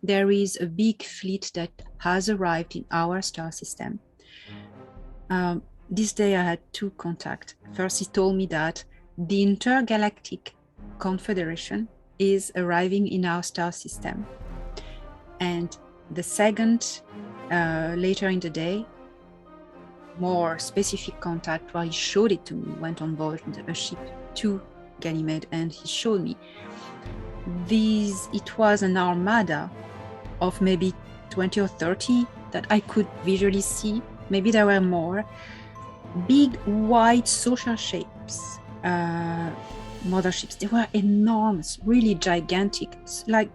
there is a big fleet that has arrived in our star system. This day I had two contacts. First, he told me that the Intergalactic Confederation is arriving in our star system. And the second, later in the day, more specific contact where he showed it to me, went on board a ship to Ganymede, and he showed me it was an armada of maybe 20 or 30 that I could visually see. Maybe there were more. Big, wide social shapes, motherships. They were enormous, really gigantic, like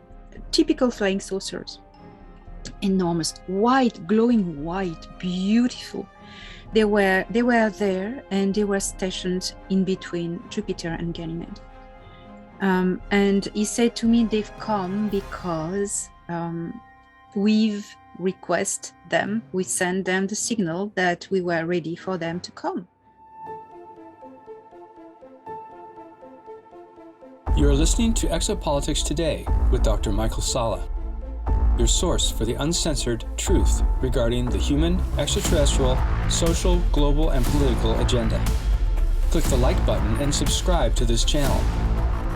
typical flying saucers. Enormous, white, glowing white, beautiful. They were there, and they were stationed in between Jupiter and Ganymede. And he said to me, they've come because we've requested them, we sent them the signal that we were ready for them to come. You are listening to Exopolitics Today with Dr. Michael Salla, your source for the uncensored truth regarding the human, extraterrestrial, social, global, and political agenda. Click the like button and subscribe to this channel.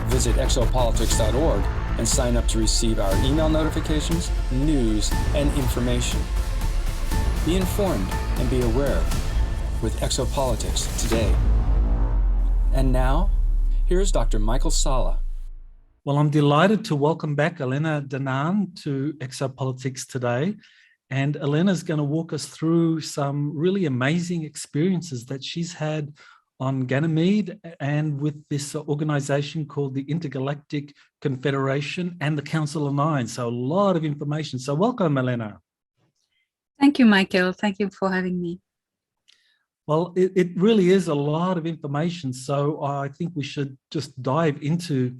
Visit exopolitics.org and sign up to receive our email notifications, news, and information. Be informed and be aware with Exopolitics Today. And now, here's Dr. Michael Salla. Well, I'm delighted to welcome back Elena Danaan to Exopolitics Today. And Elena's going to walk us through some really amazing experiences that she's had on Ganymede and with this organization called the Intergalactic Confederation and the Council of Nine. So a lot of information. So welcome, Elena. Thank you, Michael. Thank you for having me. Well, it really is a lot of information. So I think we should just dive into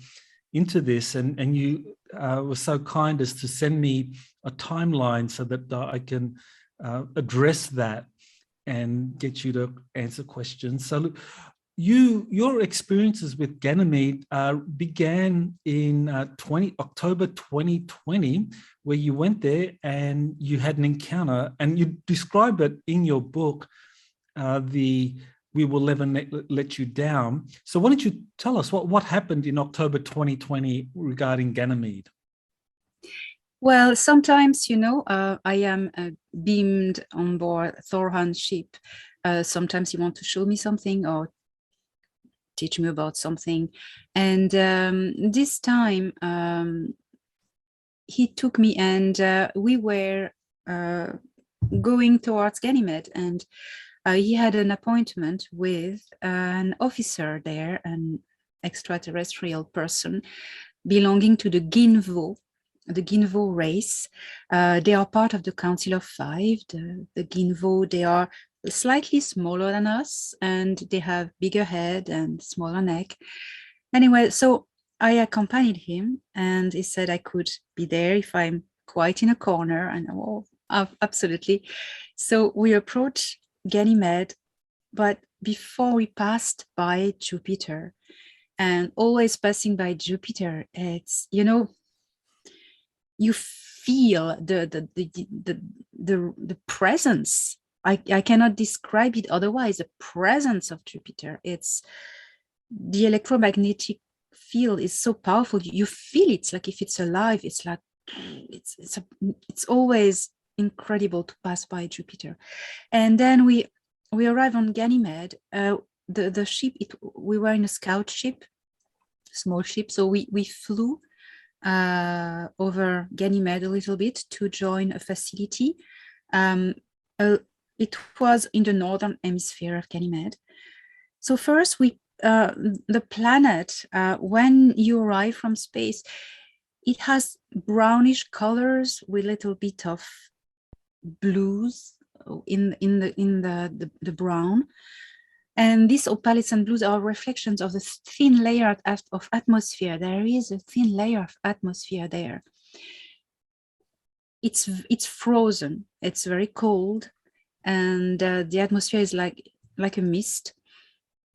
this. And you were so kind as to send me a timeline so that I can address that and get you to answer questions. So look, your experiences with Ganymede began in October 2020, where you went there and you had an encounter, and you describe it in your book, We Will Never Let You Down. So why don't you tell us what happened in October 2020 regarding Ganymede? Well, sometimes, I am beamed on board Thorhan's ship. Sometimes he wants to show me something or teach me about something. And this time, he took me, and we were going towards Ganymede. And he had an appointment with an officer there, an extraterrestrial person belonging to the Ginvo race. They are part of the Council of Five. The Ginvo, they are slightly smaller than us, and they have bigger head and smaller neck. Anyway, so I accompanied him, and he said I could be there if I'm quite in a corner. And absolutely. So we approached Ganymede, but before we passed by Jupiter, and always passing by Jupiter, it's, you feel the presence. I cannot describe it otherwise. The presence of Jupiter. It's the electromagnetic field is so powerful. You feel it. It's like if it's alive. It's like it's always incredible to pass by Jupiter. And then we arrive on Ganymede. The ship. We were in a scout ship, small ship. So we flew over Ganymede a little bit to join a facility. It was in the northern hemisphere of Ganymede. So first, the planet, when you arrive from space, it has brownish colors with a little bit of blues in the brown. And these opalescent blues are reflections of the thin layer of atmosphere. There is a thin layer of atmosphere there. It's frozen. It's very cold, and the atmosphere is like a mist.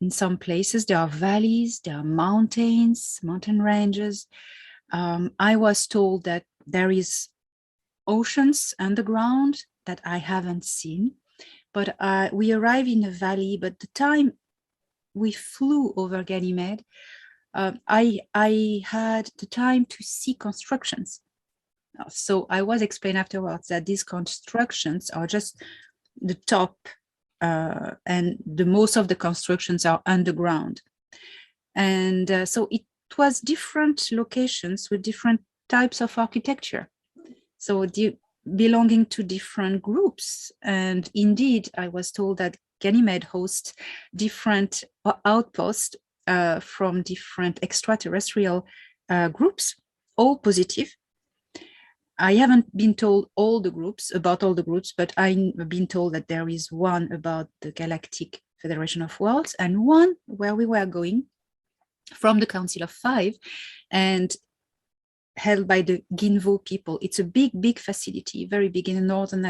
In some places, there are valleys, there are mountains, mountain ranges. I was told that there is oceans underground that I haven't seen. But we arrived in a valley, but the time we flew over Ganymede, I had the time to see constructions. So I was explained afterwards that these constructions are just the top, and the most of the constructions are underground. And so it was different locations with different types of architecture. So belonging to different groups. And indeed, I was told that Ganymede hosts different outposts from different extraterrestrial groups, all positive. I haven't been told about all the groups, but I've been told that there is one about the Galactic Federation of Worlds and one where we were going from the Council of Five and held by the Ginvo people. It's a big facility, very big in the northern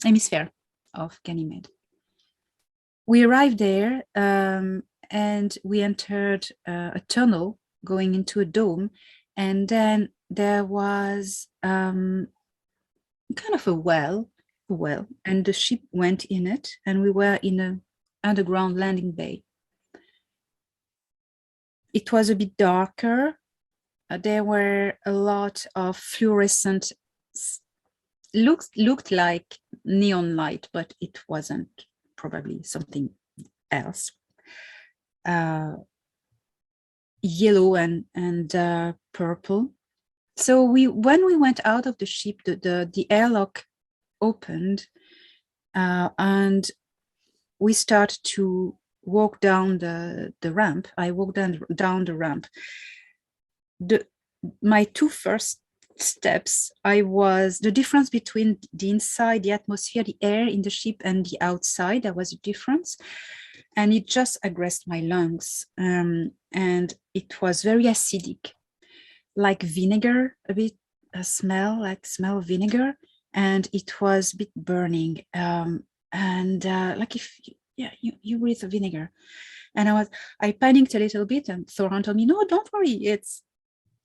hemisphere of Ganymede. We arrived there and we entered a tunnel going into a dome, and then there was kind of a well, and the ship went in it, and we were in an underground landing bay. It was a bit darker. There were a lot of fluorescent, looked like neon light, but it wasn't, probably something else. Yellow and purple. So when we went out of the ship, the airlock opened, and we started to walk down the ramp. I walked down the ramp. My two first steps, the difference between the inside, the atmosphere, the air in the ship and the outside, there was a difference. And it just aggressed my lungs. And it was very acidic, like vinegar, a smell of vinegar. And it was a bit burning. Like if you breathe the vinegar. And I panicked a little bit, and Thoran told me, no, don't worry, it's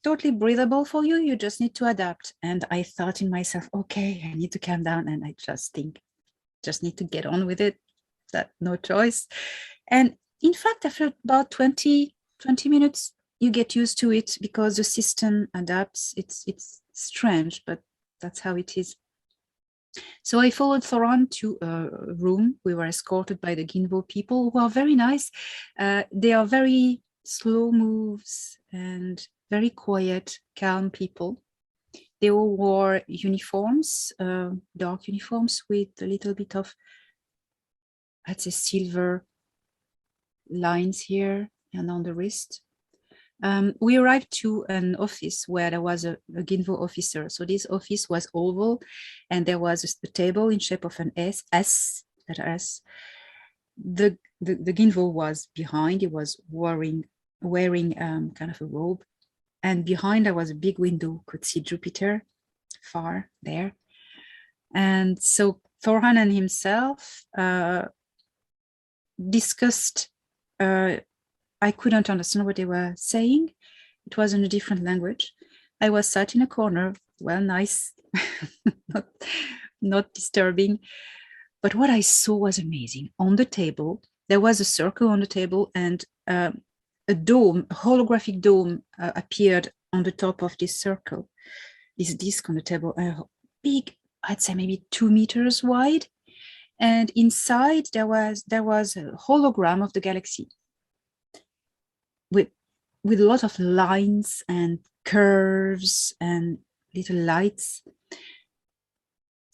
totally breathable for you. You just need to adapt. And I thought in myself, okay, I need to calm down. And I just need to get on with it. That no choice. And in fact, after about 20 minutes, you get used to it because the system adapts. It's strange, but that's how it is. So I followed Thoran to a room. We were escorted by the Ginvo people, who are very nice. They are very slow moves and very quiet, calm people. They all wore uniforms, dark uniforms with a little bit of, I'd say, silver lines here and on the wrist. We arrived to an office where there was a Ginvo officer. So this office was oval, and there was a table in shape of an S. The Ginvo was behind. He was wearing kind of a robe, and behind there was a big window. Could see Jupiter far there. And so Thoran and himself discussed. I couldn't understand what they were saying. It was in a different language. I was sat in a corner, well, nice, not disturbing. But what I saw was amazing. On the table, there was a circle on the table, and a holographic dome appeared on the top of this circle, this disc on the table, big, I'd say maybe 2 meters wide. And inside there was a hologram of the galaxy with a lot of lines and curves and little lights.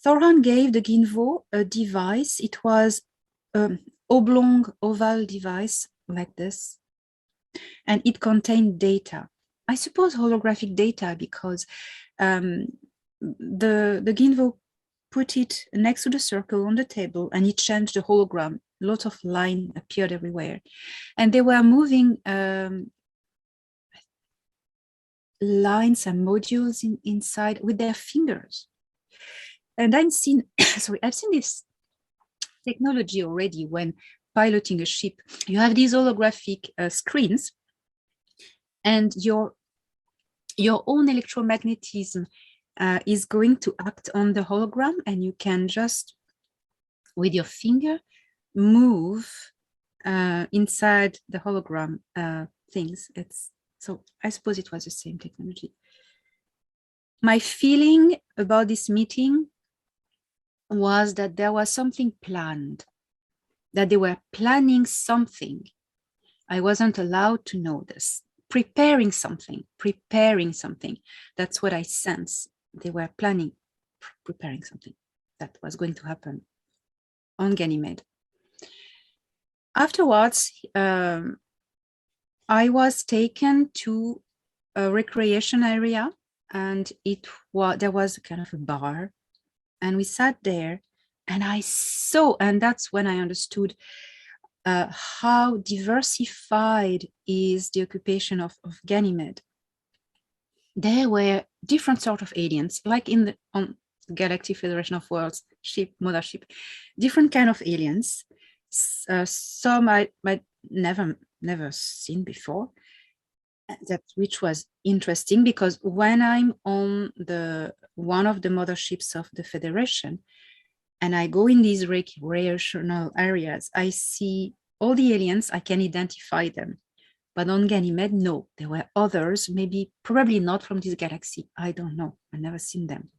Thoran gave the Ginvo a device. It was an oblong oval device like this, and it contained data. I suppose holographic data, because the Ginvo put it next to the circle on the table, and it changed the hologram. A lot of line appeared everywhere, and they were moving lines and modules inside with their fingers. And I've seen this technology already when piloting a ship. You have these holographic screens, and your own electromagnetism is going to act on the hologram, and you can just, with your finger, move inside the hologram things. So I suppose it was the same technology. My feeling about this meeting was that there was something planned, that they were planning something. I wasn't allowed to know this. Preparing something. That's what I sense. They were planning, preparing something that was going to happen on Ganymede. Afterwards, I was taken to a recreation area, and there was a kind of a bar, and we sat there, and I saw, and that's when I understood how diversified is the occupation of Ganymede. There were different sort of aliens, like on Galactic Federation of Worlds ship, mothership, different kind of aliens. Some I might never seen before, which was interesting, because when I'm on one of the motherships of the Federation, and I go in these recreational areas, I see all the aliens, I can identify them. But on Ganymede, no, there were others, probably not from this galaxy. I don't know, I've never seen them.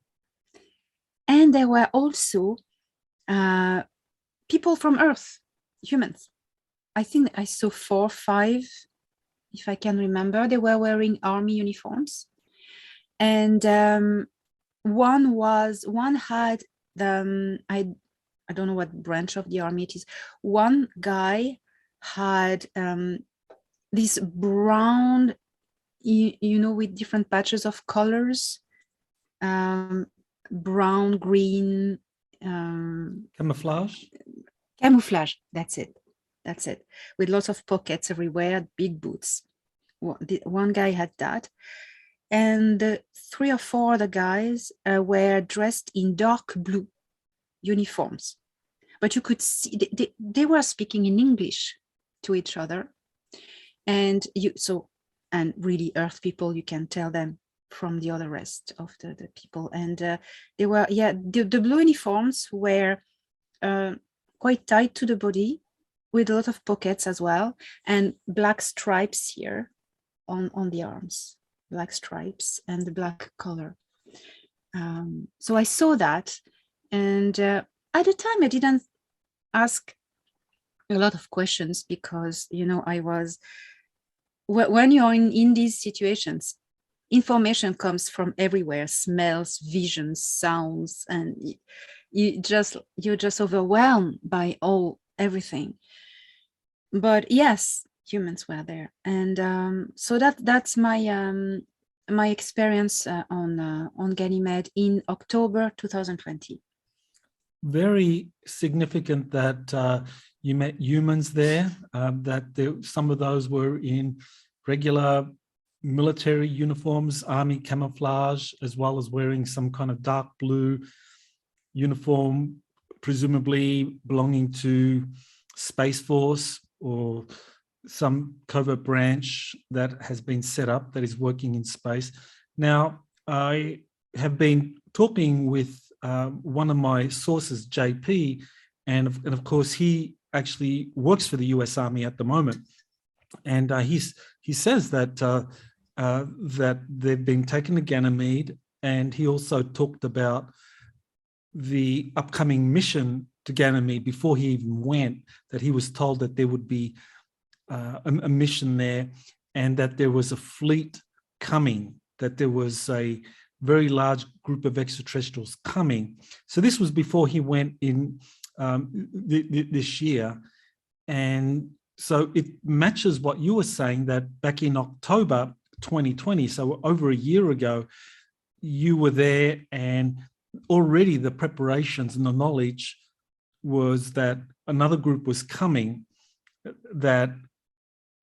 And there were also people from Earth, humans. I think I saw 4 or 5, if I can remember. They were wearing army uniforms. And one had I don't know what branch of the army it is. One guy had this brown, with different patches of colors, brown, green. Camouflage? Camouflage, that's it. With lots of pockets everywhere, big boots. One guy had that. And 3 or 4 other guys were dressed in dark blue uniforms. But you could see they were speaking in English to each other. And really Earth people, you can tell them from the other rest of the people. And they were, the blue uniforms were quite tight to the body, with a lot of pockets as well, and black stripes here on the arms, black stripes and the black color. So I saw that, and at the time I didn't ask a lot of questions, because when you're in these situations, information comes from everywhere, smells, visions, sounds, and you're just overwhelmed by everything. But yes, humans were there, and so that's my experience on Ganymede in October 2020. Very significant that you met humans there, some of those were in regular military uniforms, army camouflage, as well as wearing some kind of dark blue uniform, presumably belonging to Space Force or some covert branch that has been set up that is working in space. Now, I have been talking with one of my sources, JP, and of course he actually works for the US Army at the moment, and he says that that they've been taken to Ganymede, and he also talked about the upcoming mission to Ganymede before he even went, that he was told that there would be a mission there, and that there was a fleet coming, that there was a very large group of extraterrestrials coming. So this was before he went in this year. And so it matches what you were saying, that back in October 2020, so over a year ago, you were there, and already the preparations and the knowledge was that another group was coming, that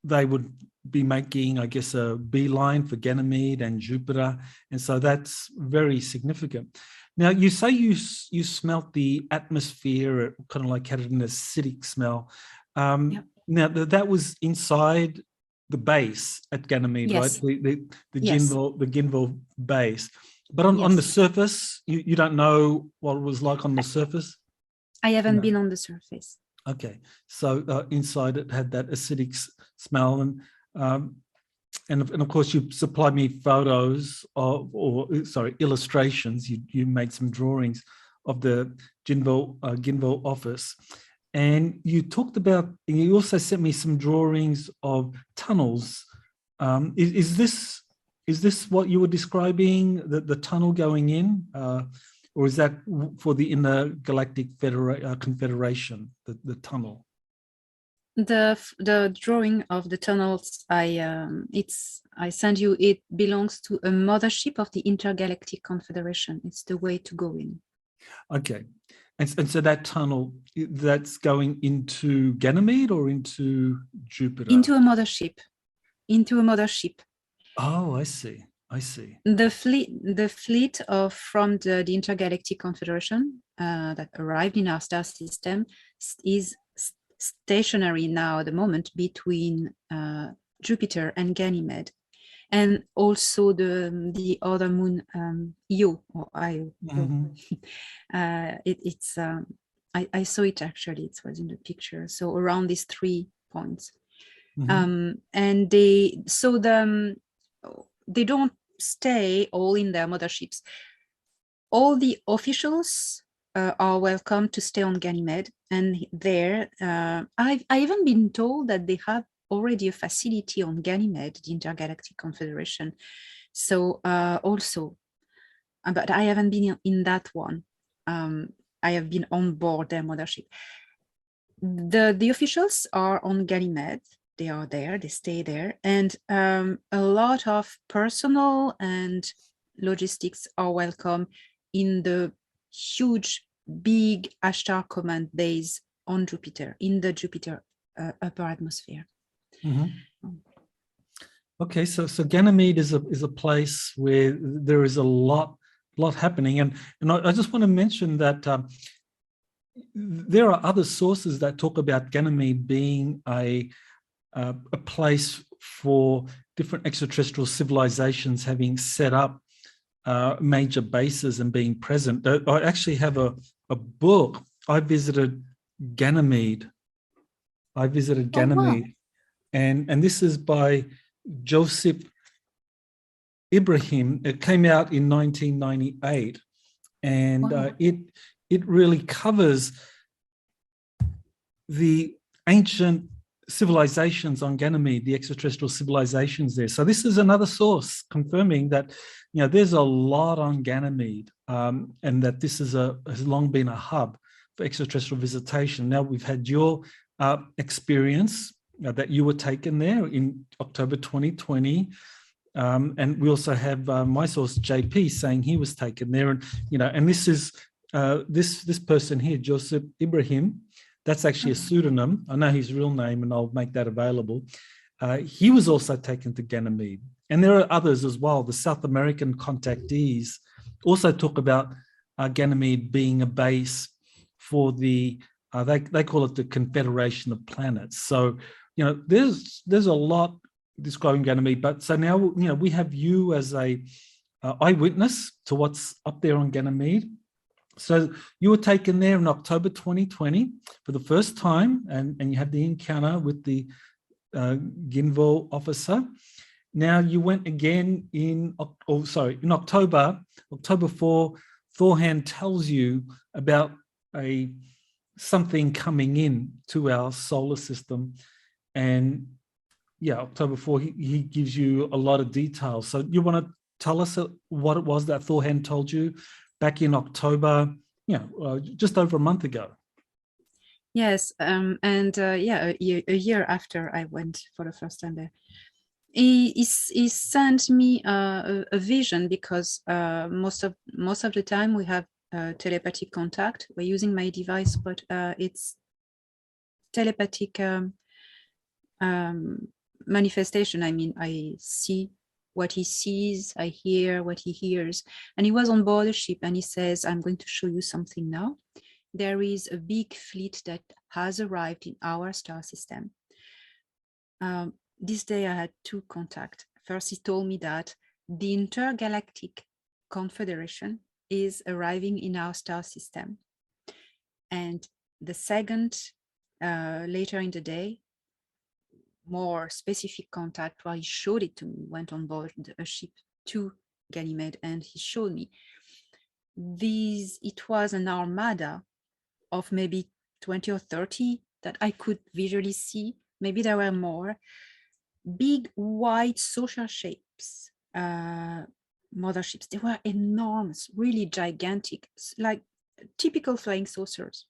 they would be making, I guess, a beeline for Ganymede and Jupiter. And so that's very significant. Now, you say you smelt the atmosphere, it kind of like had an acidic smell. Yep. Now, that was inside the base at Ganymede, yes. right? The yes. Ginville base. But on the Yes. surface, you don't know what it was like on the surface? I haven't No. been on the surface. Okay, so inside it had that acidic smell, and of course you supplied me photos of, illustrations. You made some drawings of the Ginville office, and you talked about. You also sent me some drawings of tunnels. Is this what you were describing? The tunnel going in, or is that for the Intergalactic Confederation? The tunnel. The drawing of the tunnels I send you, it belongs to a mothership of the Intergalactic Confederation. It's the way to go in. Okay, and so that tunnel, that's going into Ganymede or into Jupiter? Into a mothership. Oh, I see. The fleet from the Intergalactic Confederation that arrived in our star system is stationary now at the moment between Jupiter and Ganymede, and also the other moon, Io or Io. I saw it actually. It was in the picture. So around these 3 points, and they don't stay all in their motherships. All the officials are welcome to stay on Ganymede, and there I've even been told that they have already a facility on Ganymede, the Intergalactic Confederation. So also, but I haven't been in that one. I have been on board their mothership. The officials are on Ganymede. They are there, they stay there, and a lot of personnel and logistics are welcome in the huge, big Ashtar command base on Jupiter, in the Jupiter upper atmosphere. Okay, so Ganymede is a place where there is a lot happening, and I just want to mention that there are other sources that talk about Ganymede being a place for different extraterrestrial civilizations having set up major bases and being present. I actually have a book. I visited Ganymede. Oh, wow. And this is by Joseph Ibrahim. It came out in 1998, and Wow. it really covers the ancient civilizations on Ganymede, the extraterrestrial civilizations there. So this is another source confirming that, you know, there's a lot on Ganymede, and that this is has long been a hub for extraterrestrial visitation. Now we've had your experience that you were taken there in October 2020. And we also have my source JP saying he was taken there, and and this is this person here, Joseph Ibrahim. That's actually a pseudonym. I know his real name, and I'll make that available. He was also taken to Ganymede, and there are others as well. The South American contactees also talk about Ganymede being a base for the they call it the Confederation of Planets. So there's a lot describing Ganymede, but so now we have you as a eyewitness to what's up there on Ganymede. So you were taken there in October 2020 for the first time, and you had the encounter with the Ginville officer. Now you went again in October 4. Thorhan tells you about something coming in to our solar system, and October 4, he gives you a lot of details. So you want to tell us what it was that Thorhan told you back in October, just over a month ago? Yes, a year after I went for the first time there, he sent me a vision, because most of the time we have telepathic contact. We're using my device, but it's telepathic manifestation. I mean, I see what he sees, I hear what he hears. And he was on board a ship, and he says, I'm going to show you something now. There is a big fleet that has arrived in our star system. This day I had 2 contacts. First, he told me that the Intergalactic Confederation is arriving in our star system. And the second, later in the day, more specific contact where he showed it to me, went on board a ship to Ganymede, and he showed me it was an armada of maybe 20 or 30 that I could visually see. Maybe there were more big white social shapes, motherships. They were enormous, really gigantic, like typical flying saucers.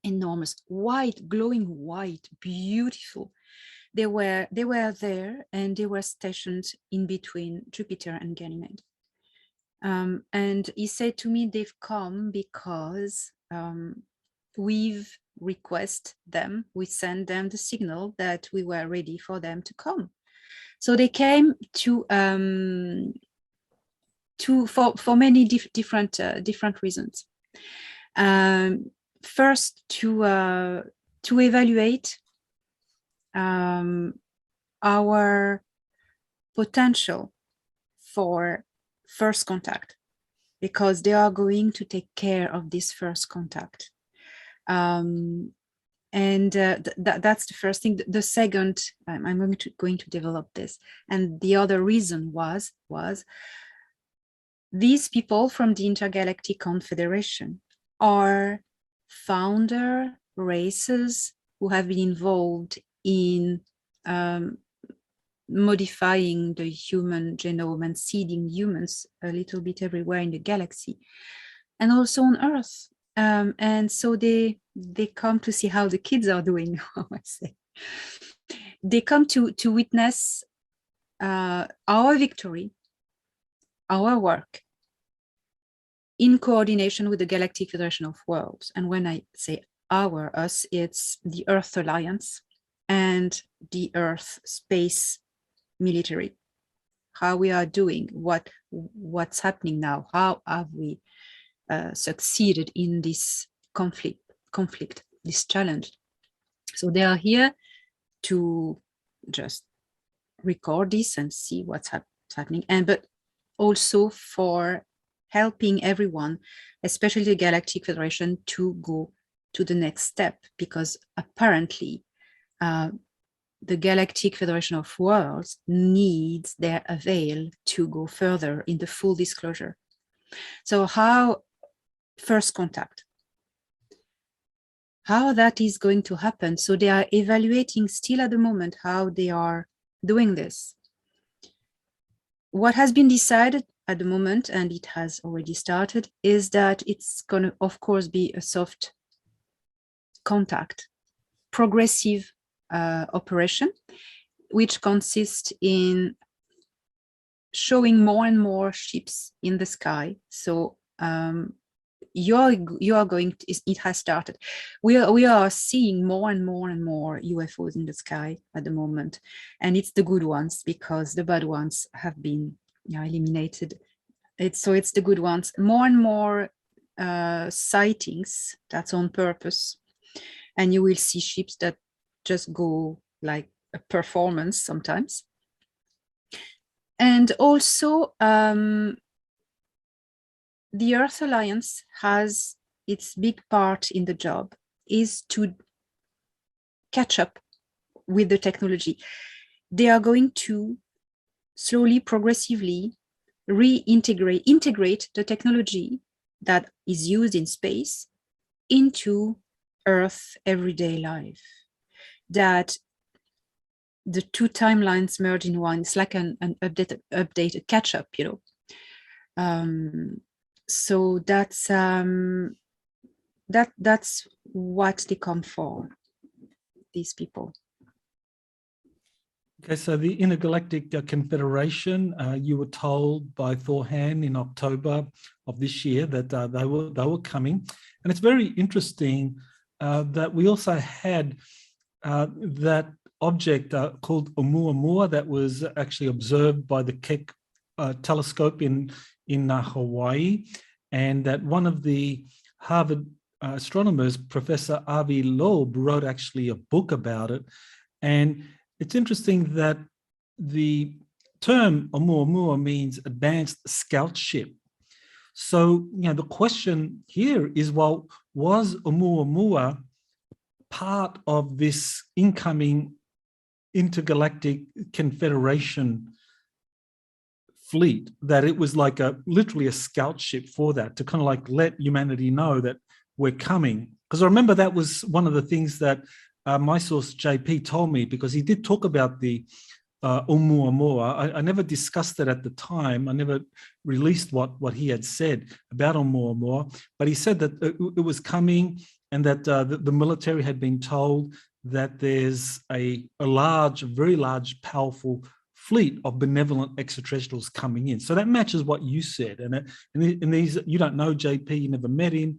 Enormous, white, glowing white, beautiful. They were there, and they were stationed in between Jupiter and Ganymede. And he said to me, they've come because we've requested them, we sent them the signal that we were ready for them to come. So they came for many different reasons. First, to evaluate our potential for first contact, because they are going to take care of this first contact. And that's the first thing. The second, I'm going to develop this. And the other reason was these people from the Intergalactic Confederation are founder races who have been involved in modifying the human genome and seeding humans a little bit everywhere in the galaxy, and also on Earth. And so they come to see how the kids are doing. I say they come to witness our victory, our work, in coordination with the Galactic Federation of Worlds. And when I say us, it's the Earth Alliance and the Earth Space Military. How we are doing, what's happening now, how have we succeeded in this conflict, this challenge. So they are here to just record this and see what's happening, but also for helping everyone, especially the Galactic Federation, to go to the next step, because apparently the Galactic Federation of Worlds needs their avail to go further in the full disclosure. So how first contact, how that is going to happen. So they are evaluating still at the moment how they are doing this. What has been decided at the moment, and it has already started, is that it's going to, of course, be a soft contact, progressive operation, which consists in showing more and more ships in the sky. So you are going to, it has started. We are seeing more and more and more UFOs in the sky at the moment, and it's the good ones, because the bad ones have been eliminated. It's the good ones. More and more sightings. That's on purpose, and you will see ships that just go like a performance sometimes. And also the Earth Alliance has its big part in the job, is to catch up with the technology. They are going to slowly, progressively integrate the technology that is used in space into Earth everyday life. That the two timelines merge in one. It's like an updated catch up, So that's what they come for, these people. Okay, so the Intergalactic Confederation, you were told by Thorhan in October of this year that they were coming, and it's very interesting that we also had that object called Oumuamua that was actually observed by the Keck telescope in Hawaii, and that one of the Harvard astronomers, Professor Avi Loeb, wrote actually a book about it. And it's interesting that the term Oumuamua means advanced scout ship. So, the question here is, well, was Oumuamua part of this incoming Intergalactic Confederation fleet, that it was like literally a scout ship for that, to kind of like let humanity know that we're coming? Because I remember that was one of the things that my source JP told me, because he did talk about the Oumuamua. I never discussed it at the time. I never released what he had said about Oumuamua, but he said that it was coming, and that the military had been told that there's a very large, powerful fleet of benevolent extraterrestrials coming in. So that matches what you said. And these, you don't know JP, you never met him.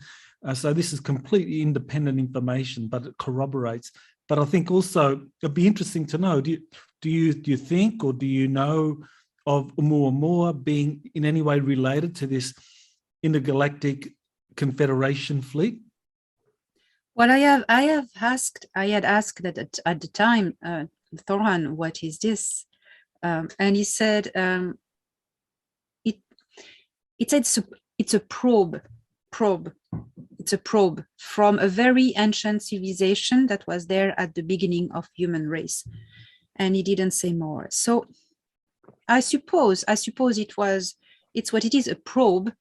So this is completely independent information, but it corroborates. But I think also it'd be interesting to know, do you think, or do you know of Oumuamua being in any way related to this Intergalactic Confederation fleet? Well, I had asked that at the time, Thorhan, what is this? And he said, it said it's a probe. It's a probe from a very ancient civilization that was there at the beginning of human race. And he didn't say more. So I suppose it's what it is, a probe.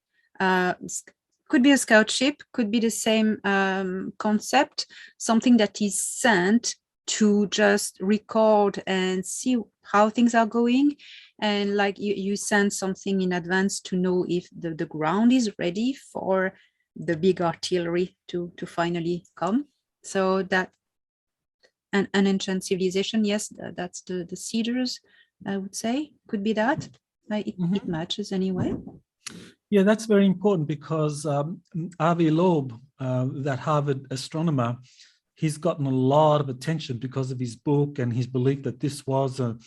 Could be a scout ship, could be the same concept, something that is sent to just record and see how things are going. And like you send something in advance to know if the ground is ready for the big artillery to finally come. So that an ancient civilization, yes, that's the Cedars, I would say, could be that. It matches anyway. Yeah, that's very important, because Avi Loeb, that Harvard astronomer, he's gotten a lot of attention because of his book and his belief that this was an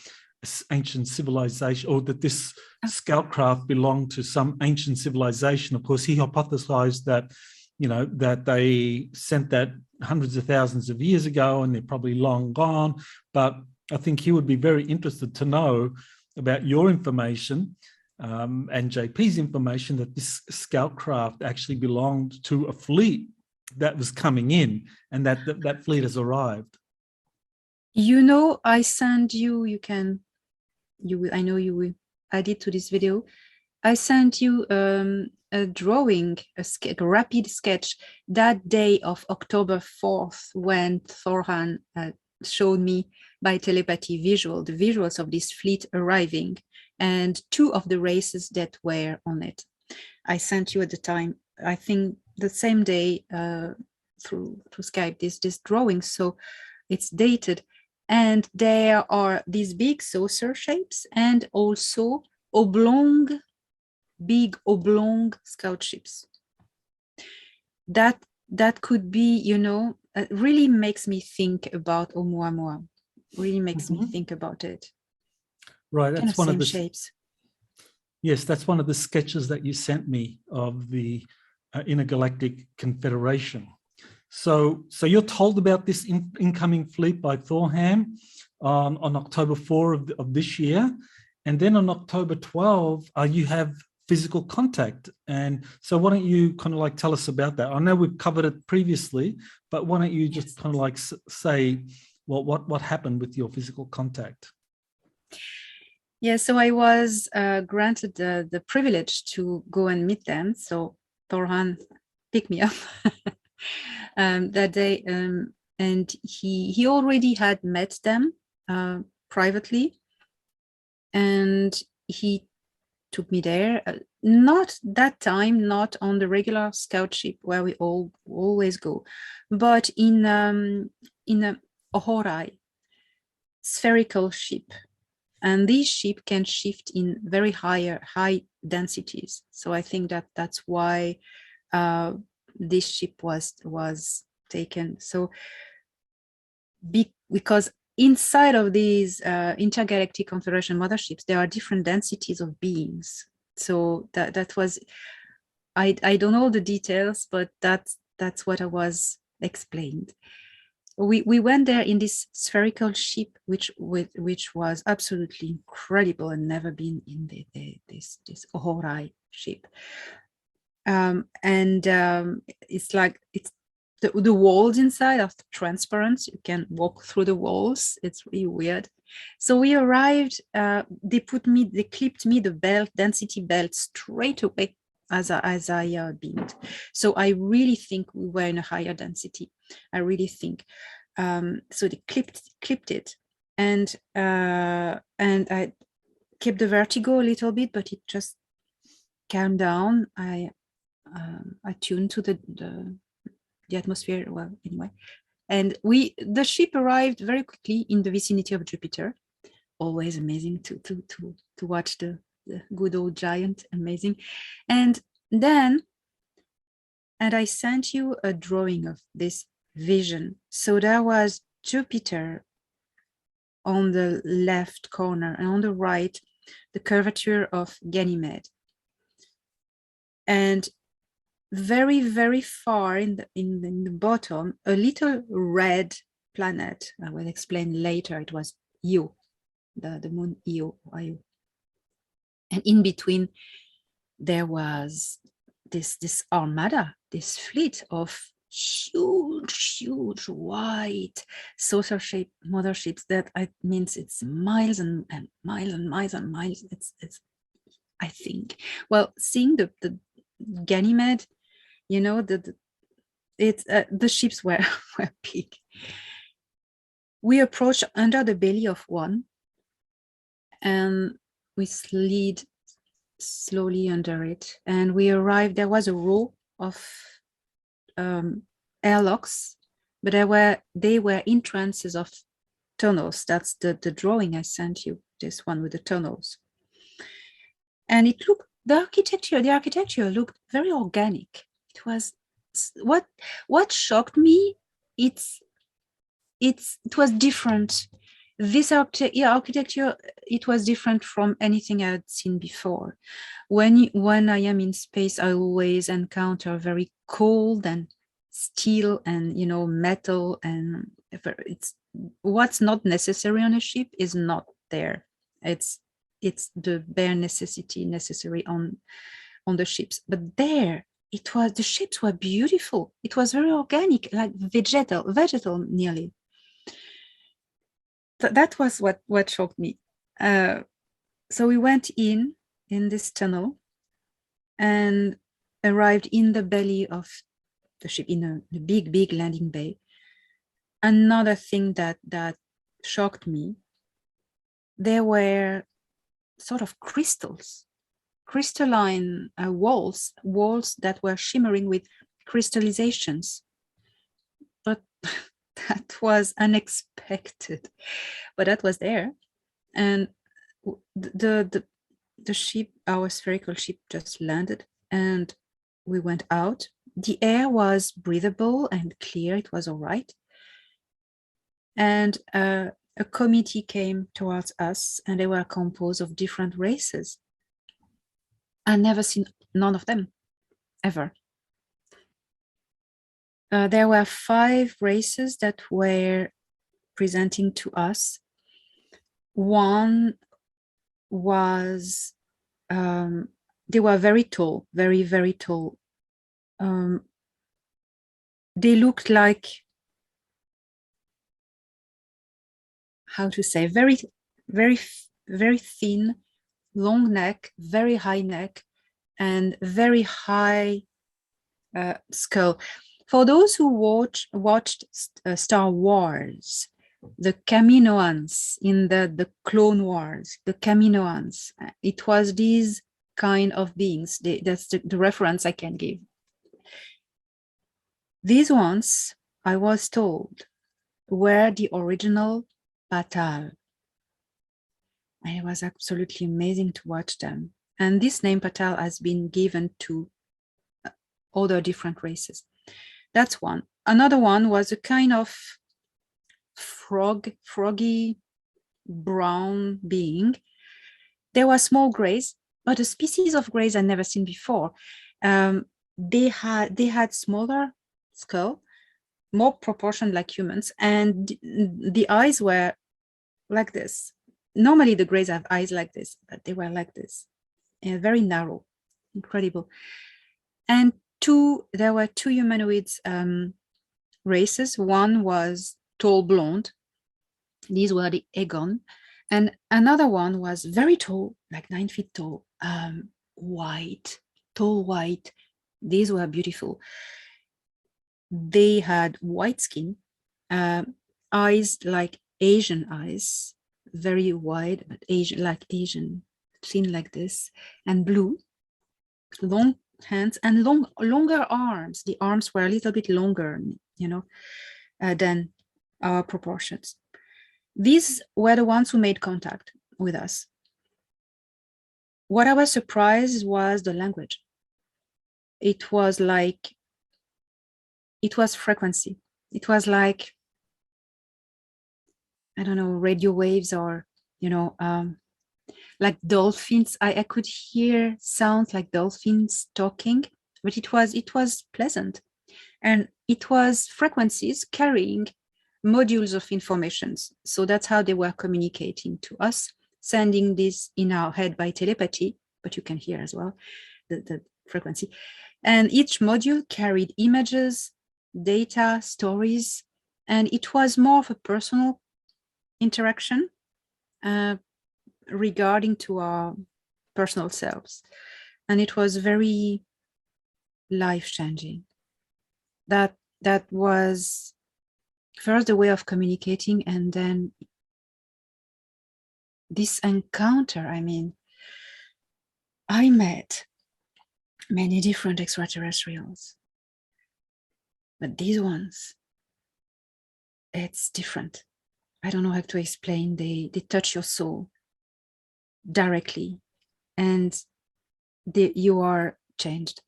ancient civilization, or that this scout craft belonged to some ancient civilization. Of course, he hypothesized that, that they sent that hundreds of thousands of years ago and they're probably long gone. But I think he would be very interested to know about your information and JP's information, that this scout craft actually belonged to a fleet that was coming in, and that fleet has arrived. I sent you, I know you will add it to this video. I sent you a drawing, a rapid sketch that day of October 4th, when Thorhan showed me by telepathy the visuals of this fleet arriving, and two of the races that were on it. I sent you at the time, I think the same day, through Skype, this drawing. So it's dated, and there are these big saucer shapes and also big oblong scout ships. That could be, it really makes me think about Oumuamua. Really makes me think about it. Right, that's kind one of the shapes. Yes, that's one of the sketches that you sent me of the Intergalactic Confederation. So you're told about this incoming fleet by Thorhan on October 4 of this year, and then on October 12, you have physical contact. And so why don't you kind of like tell us about that? I know we've covered it previously, but why don't you just kind of like say, well, what happened with your physical contact? Yeah, so I was granted the privilege to go and meet them. So Thorhan picked me up that day, and he already had met them privately, and he took me there. Not that time, not on the regular scout ship where we always go, but in a Ohorai spherical ship. And this ship can shift in very high densities. So I think that's why this ship was taken. So because inside of these Intergalactic Confederation motherships, there are different densities of beings. So that was, I don't know the details, but that's what I was explained. we went there in this spherical ship, which was absolutely incredible, and never been in this Horai ship. It's like the walls inside are transparent. You can walk through the walls. It's really weird. So we arrived. They clipped me the density belt straight away as I beamed. So I really think we were in a higher density. I really think. So they clipped it, and I kept the vertigo a little bit, but it just calmed down. I tuned to the atmosphere. Well, anyway, and the ship arrived very quickly in the vicinity of Jupiter. Always amazing to watch the good old giant. Amazing. And I sent you a drawing of this vision. So there was Jupiter on the left corner, and on the right, the curvature of Ganymede. And very, very far in the bottom, a little red planet. I will explain later. It was Io, the moon Io. And in between, there was this armada, this fleet of huge white saucer-shaped motherships. That means it's miles and miles and miles and miles. It's I think. Well, seeing the Ganymede, you know, the ships were big. We approached under the belly of one, and we slid slowly under it, and we arrived. There was a row of airlocks, but they were entrances of tunnels. That's the drawing I sent you, this one with the tunnels. And it looked, the architecture looked very organic. It was what shocked me. It was different. This architecture, it was different from anything I had seen before. When I am in space, I always encounter very cold and steel and metal, and it's what's not necessary on a ship is not there. It's the bare necessary on the ships. But there it was, the ships were beautiful. It was very organic, like vegetal nearly. That was what shocked me. So we went in this tunnel and arrived in the belly of the ship, in a big landing bay. Another thing that shocked me, there were sort of crystalline walls that were shimmering with crystallizations. But that was unexpected, but that was there. And the ship, our spherical ship, just landed, and we went out. The air was breathable and clear. It was all right. And a committee came towards us, and they were composed of different races. I've never seen none of them, ever. There were 5 races that were presenting to us. One was, they were very tall, very, very tall. They looked like, how to say, very, very, very thin, long neck, very high neck, and very high skull. For those who watched Star Wars, the Kaminoans in the Clone Wars, the Kaminoans, it was these kind of beings. That's the reference I can give. These ones, I was told, were the original Patal. And it was absolutely amazing to watch them. And this name Patal has been given to other different races. That's one. Another one was a kind of froggy brown being. There were small greys, but a species of greys I'd never seen before. They had smaller skull, more proportioned like humans, and the eyes were like this. Normally the Greys have eyes like this, but they were like this, very narrow, incredible. And there were two humanoids races. One was tall blonde. These were the Egon. And another one was very tall, like 9 feet tall, white, tall white. These were beautiful. They had white skin, eyes like Asian eyes, very wide, but Asian, like Asian, thin like this, and blue, long hands and longer arms. The arms were a little bit longer, than our proportions. These were the ones who made contact with us. What I was surprised was the language. It was frequency. It was like, I don't know, radio waves, or, like dolphins. I could hear sounds like dolphins talking, but it was pleasant. And it was frequencies carrying modules of informations. So that's how they were communicating to us, sending this in our head by telepathy, but you can hear as well the frequency. And each module carried images, data, stories, and it was more of a personal interaction regarding to our personal selves. And it was very life-changing. That was first the way of communicating, and then this encounter. I mean, I met many different extraterrestrials, but these ones, it's different. I don't know how to explain. They touch your soul directly, and you are changed.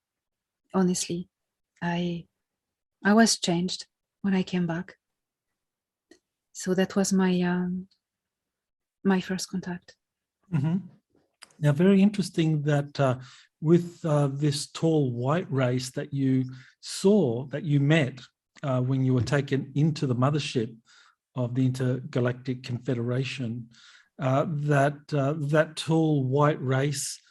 Honestly, I was changed when I came back. So that was my my first contact. Mm-hmm. Now, very interesting that with this tall white race that you saw, that you met when you were taken into the mothership of the Intergalactic Confederation, that tall white race,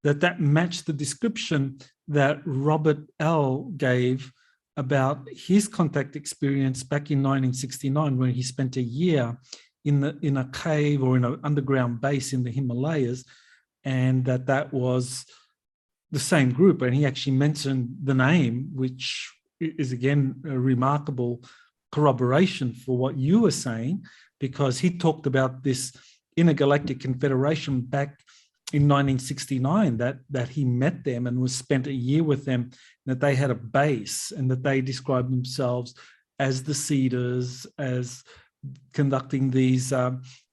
that matched the description that Robert L. gave about his contact experience back in 1969, when he spent a year in a cave or in an underground base in the Himalayas, and that was the same group. And he actually mentioned the name, which is again a remarkable corroboration for what you were saying, because he talked about this Intergalactic Confederation back in 1969, that he met them and was spent a year with them, that they had a base, and that they described themselves as the Cedars, as conducting these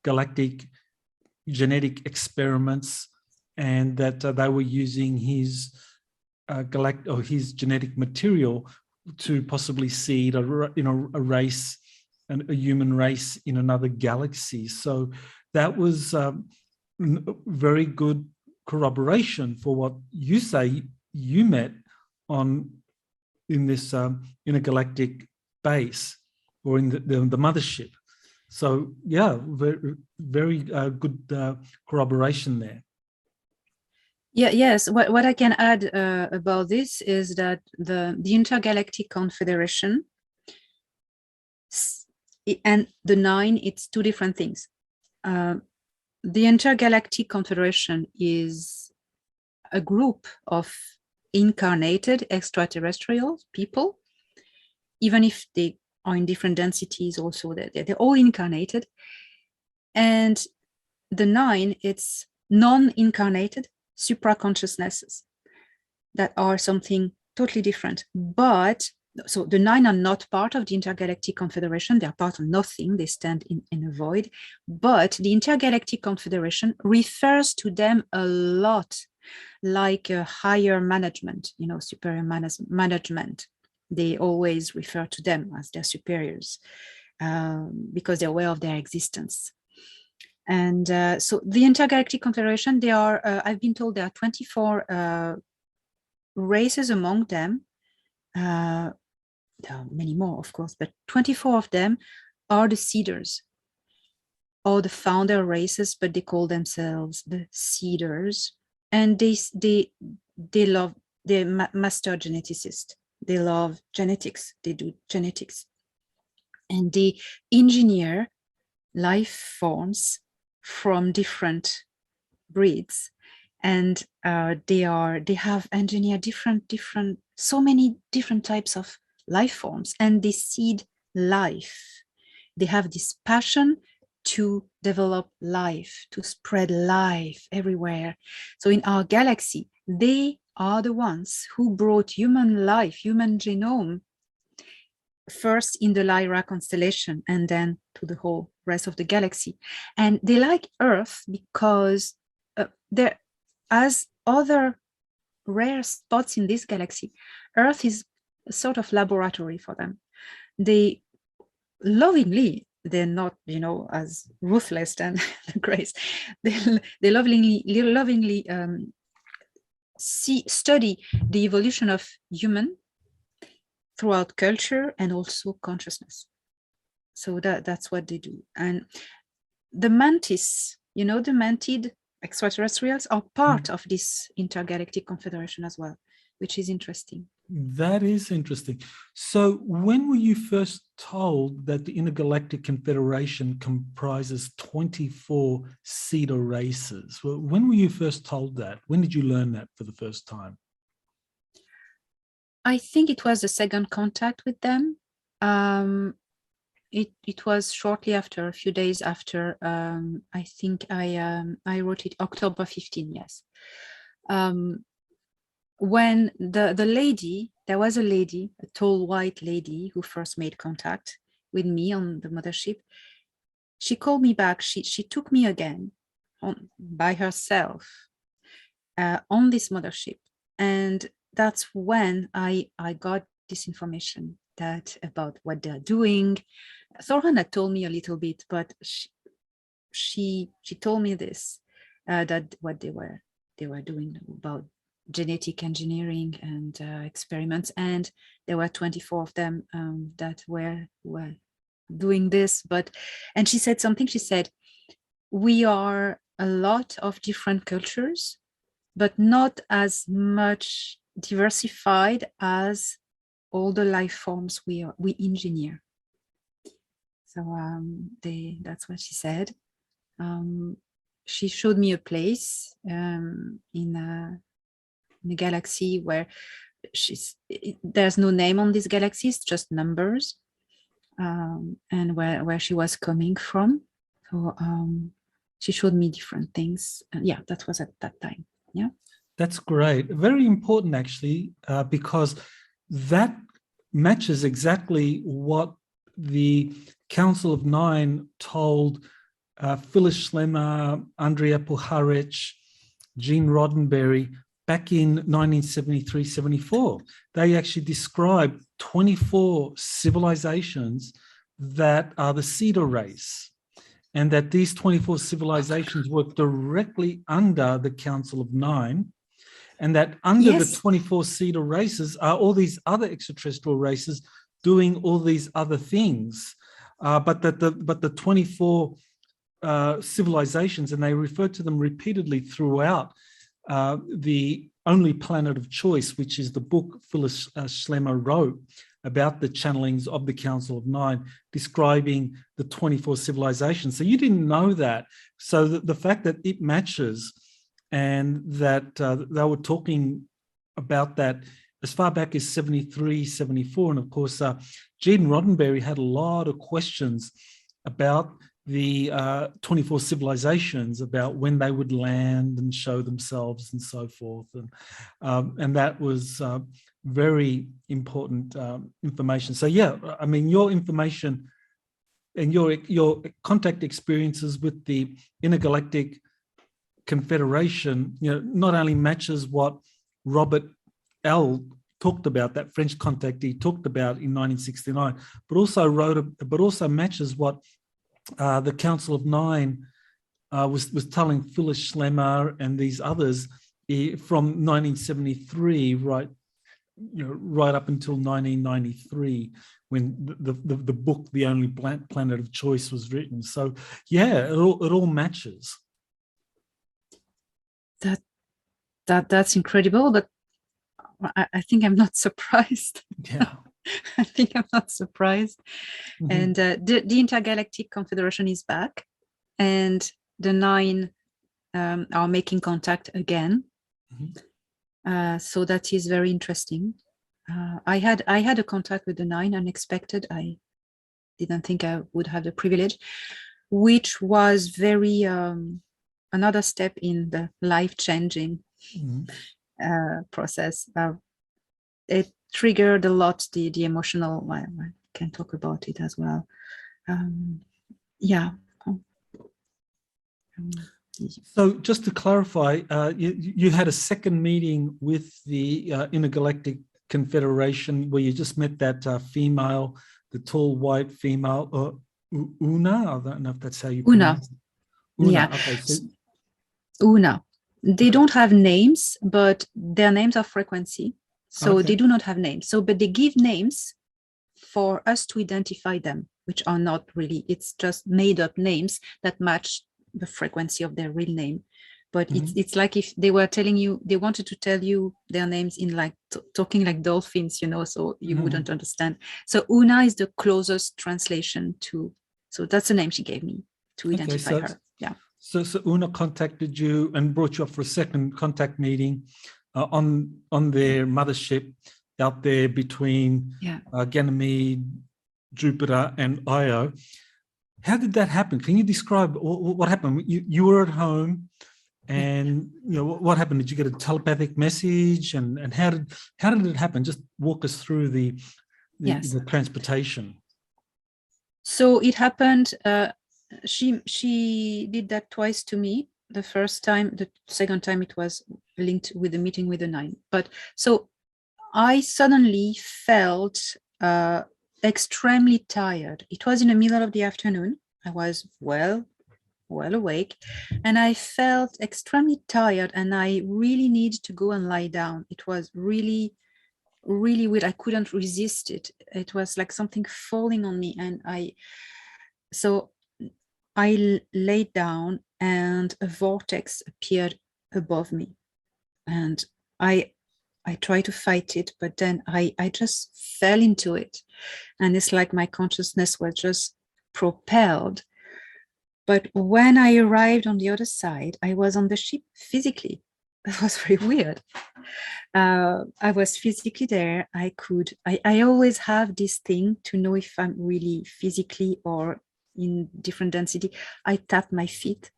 galactic genetic experiments, and that they were using his his genetic material to possibly seed a race, a human race in another galaxy. So that was very good corroboration for what you say you met in this intergalactic base, or in the mothership. So yeah, very good corroboration there. Yeah, yes. What I can add about this is that the Intergalactic Confederation and the 9, it's two different things. The Intergalactic Confederation is a group of incarnated extraterrestrial people, even if they are in different densities also, they're all incarnated. And the 9, it's non-incarnated supra-consciousnesses that are something totally different. But so the 9 are not part of the Intergalactic Confederation. They're part of nothing. They stand in a void. But the Intergalactic Confederation refers to them a lot like a higher management, superior management. They always refer to them as their superiors because they're aware of their existence. And so the Intergalactic Confederation, they are, I've been told there are 24 races among them. there are many more, of course, but 24 of them are the Seeders, or the founder races, but they call themselves the Seeders, and they're master geneticists. They love genetics. They do genetics, and they engineer life forms from different breeds, and they have engineered so many different types of life forms, and they seed life. They have this passion to develop life, to spread life everywhere. So in our galaxy, they are the ones who brought human life, human genome, first in the Lyra constellation and then to the whole rest of the galaxy. And they like Earth because there, as other rare spots in this galaxy, Earth is a sort of laboratory for them. They lovingly, they're not, as ruthless than the Grace. They lovingly study the evolution of human throughout culture and also consciousness. So that's what they do. And the mantis, the mantid extraterrestrials are part of this Intergalactic Confederation as well, which is interesting. That is interesting. So when were you first told that the Intergalactic Confederation comprises 24 Cedar races? Well, when were you first told that? When did you learn that for the first time? I think it was the second contact with them. It was shortly after, a few days after. I think I wrote it October 15. Yes. When the lady, there was a lady, a tall white lady who first made contact with me on the mothership. She called me back. She took me again by herself on this mothership, and that's when I got this information about what they're doing. Thorhan had told me a little bit, but she told me this, that what they were doing about genetic engineering and experiments, and there were 24 of them that were doing this. And she said something. She said, we are a lot of different cultures, but not as much diversified as all the life forms we engineer. So that's what she said. She showed me a place in a galaxy where there's no name on these galaxies, just numbers, and where she was coming from. So she showed me different things. Yeah, that was at that time. Yeah. That's great. Very important, actually, because that matches exactly what the Council of Nine told Phyllis Schlemmer, Andrea Puharich, Gene Roddenberry back in 1973-74. They actually described 24 civilizations that are the Cedar race, and that these 24 civilizations work directly under the Council of Nine, and that under the 24 Cedar races are all these other extraterrestrial races doing all these other things, but the 24 civilizations, and they refer to them repeatedly throughout the Only Planet of Choice, which is the book Phyllis Schlemmer wrote about the channelings of the Council of Nine, describing the 24 civilizations. So you didn't know that. So the fact that it matches, and that they were talking about that as far back as 73, 74. And of course, Gene Roddenberry had a lot of questions about the 24 civilizations, about when they would land and show themselves and so forth. And that was very important information. So yeah, I mean, your information and your contact experiences with the Intergalactic Confederation, not only matches what Robert L. talked about, that French contactee talked about in 1969, but also matches what the Council of Nine was telling Phyllis Schlemmer and these others from 1973 right right up until 1993, when the book The Only Planet of Choice was written. So yeah, it all matches. That's incredible, but I think I'm not surprised. Yeah. I think I'm not surprised. Mm-hmm. And the Intergalactic Confederation is back, and the 9 are making contact again. Mm-hmm. So that is very interesting. I had a contact with the 9, unexpected. I didn't think I would have the privilege, which was very another step in the life-changing process. It triggered a lot the emotional. I can talk about it as well. Yeah. So just to clarify, you had a second meeting with the Intergalactic Confederation where you just met that female, the tall white female, Una. I don't know if that's how you pronounce it. Una. Yeah. Okay. So Una. They don't have names, but their names are frequency. So they do not have names. So, but they give names for us to identify them, which are not really, it's just made up names that match the frequency of their real name. But it's like if they were telling you, they wanted to tell you their names in like talking like dolphins, so you wouldn't understand. So Una is the closest translation to, so that's the name she gave me to identify her. Yeah. So Una contacted you and brought you up for a second contact meeting on their mothership out there between Ganymede, Jupiter, and Io. How did that happen? Can you describe what happened? You were at home, and what happened? Did you get a telepathic message? And how did it happen? Just walk us through the transportation. So it happened. She did that twice to me. The first time, the second time it was linked with the meeting with the 9. But so I suddenly felt extremely tired. It was in the middle of the afternoon. I was well awake, and I felt extremely tired, and I really needed to go and lie down. It was really, really weird. I couldn't resist it. It was like something falling on me, and I laid down, and a vortex appeared above me, and I tried to fight it, but then I just fell into it, and it's like my consciousness was just propelled. But when I arrived on the other side, I was on the ship physically. It was very weird. I was physically there. I always have this thing to know if I'm really physically or in different density. I tapped my feet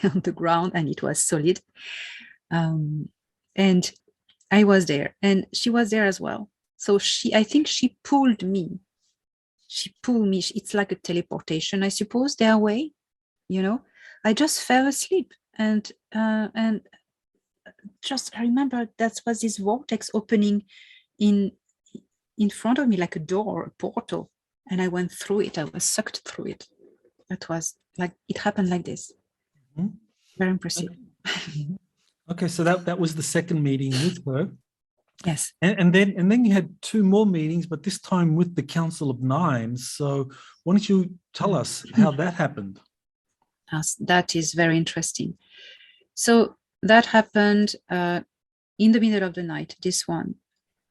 on the ground, and it was solid. And I was there, and she was there as well. So I think she pulled me. She pulled me. It's like a teleportation, I suppose, their way. I just fell asleep, and just I remember that was this vortex opening in front of me, like a door, a portal, and I went through it. I was sucked through it. That was like, it happened like this. Very impressive. Okay, so that was the second meeting with her. Yes. And then you had 2 more meetings, but this time with the Council of 9. So why don't you tell us how that happened? That is very interesting. So that happened in the middle of the night. This one,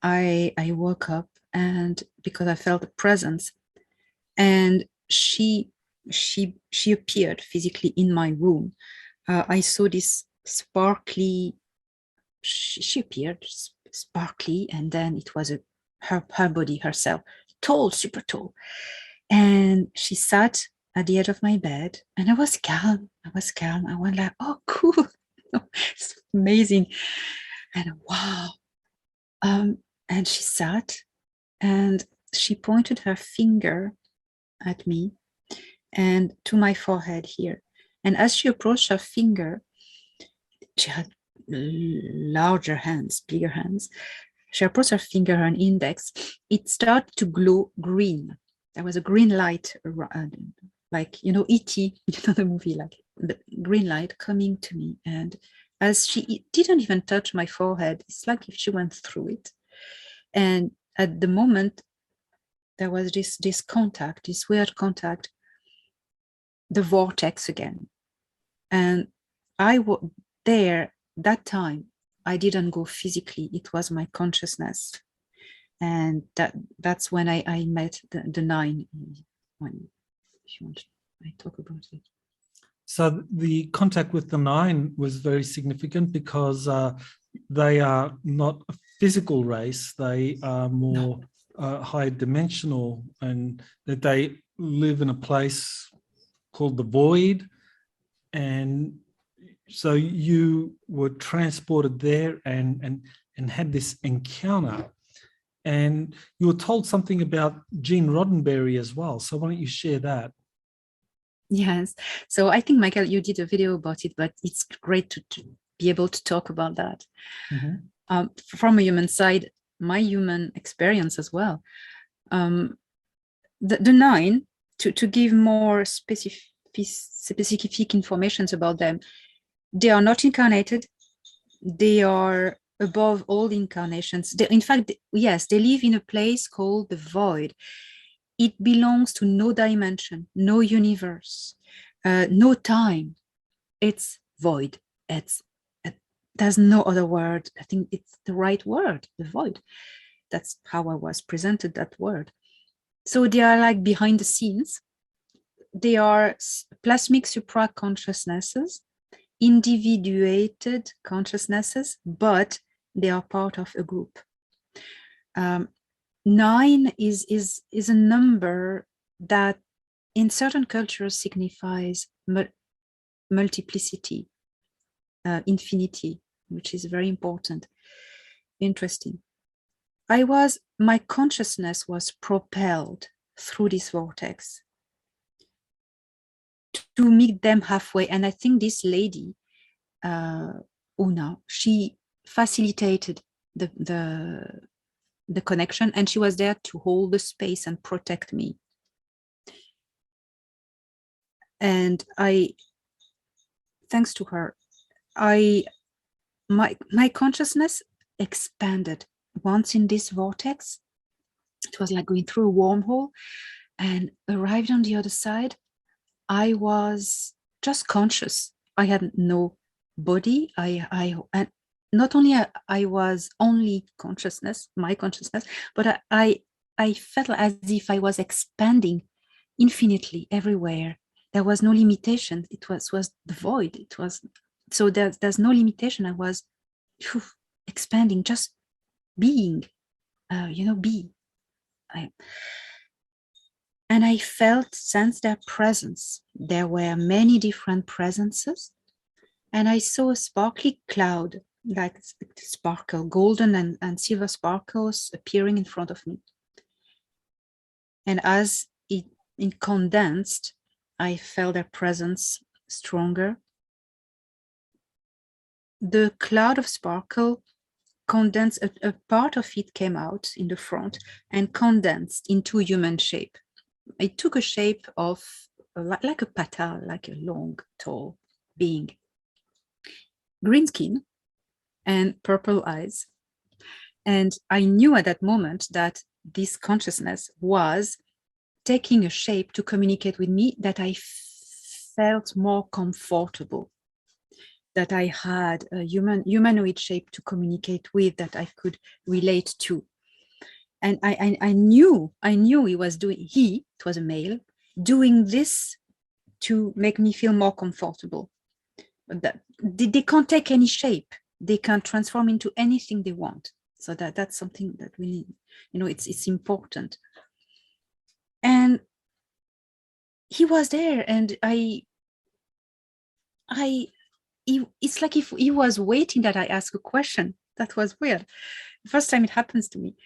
I woke up, and because I felt a presence, and she appeared physically in my room. I saw this sparkly. She appeared sparkly, and then it was her body herself, tall, super tall, and she sat at the edge of my bed, and I was calm. I went like, oh, cool. It's amazing. And wow. And she sat, and she pointed her finger at me and to my forehead here. And as she approached her finger, she had larger hands, bigger hands. She approached her finger, her index. It started to glow green. There was a green light around, like, E.T., the movie, like the green light coming to me. And as she didn't even touch my forehead, it's like if she went through it. And at the moment, there was this contact, this weird contact, the vortex again. And I was there that time. I didn't go physically. It was my consciousness. And that's when I met the nine. When, if you want, I talk about it. So the contact with the nine was very significant because they are not a physical race. They are more high dimensional, and that they live in a place called the void. And so you were transported there and had this encounter. And you were told something about Gene Roddenberry as well. So why don't you share that? Yes. So I think, Michael, you did a video about it, but it's great to be able to talk about that. Mm-hmm. From a human side, my human experience as well. The nine, to give more specific information about them, they are not incarnated. They are above all incarnations. In fact, yes, they live in a place called the void. It belongs to no dimension, no universe, no time. It's void. There's no other word. I think it's the right word, the void. That's how I was presented that word. So they are like behind the scenes. They are plasmic supra-consciousnesses, individuated consciousnesses, but they are part of a group. 9 is a number that in certain cultures signifies multiplicity, infinity, which is very important. Interesting. My consciousness was propelled through this vortex to meet them halfway. And I think this lady, Una, she facilitated the connection, and she was there to hold the space and protect me. And thanks to her, my consciousness expanded once in this vortex. It was like going through a wormhole, and arrived on the other side. I was just conscious. I had no body. And not only I was only consciousness, my consciousness, but I felt as if I was expanding infinitely everywhere. There was no limitation. It was the void. It was, so there's no limitation. I was expanding, just being, be. And I sensed their presence. There were many different presences, and I saw a sparkly cloud, like sparkle, golden and silver sparkles appearing in front of me. And as it condensed, I felt their presence stronger. The cloud of sparkle condensed, a part of it came out in the front and condensed into human shape. It took a shape of like a pata, like a long, tall being. Green skin and purple eyes. And I knew at that moment that this consciousness was taking a shape to communicate with me, that I felt more comfortable, that I had a humanoid shape to communicate with, that I could relate to. And I knew he was doing, it was a male, doing this to make me feel more comfortable. That they can't take any shape. They can transform into anything they want. So that's something that we need. It's important. And he was there, and it's like if he was waiting that I ask a question. That was weird. The first time it happens to me.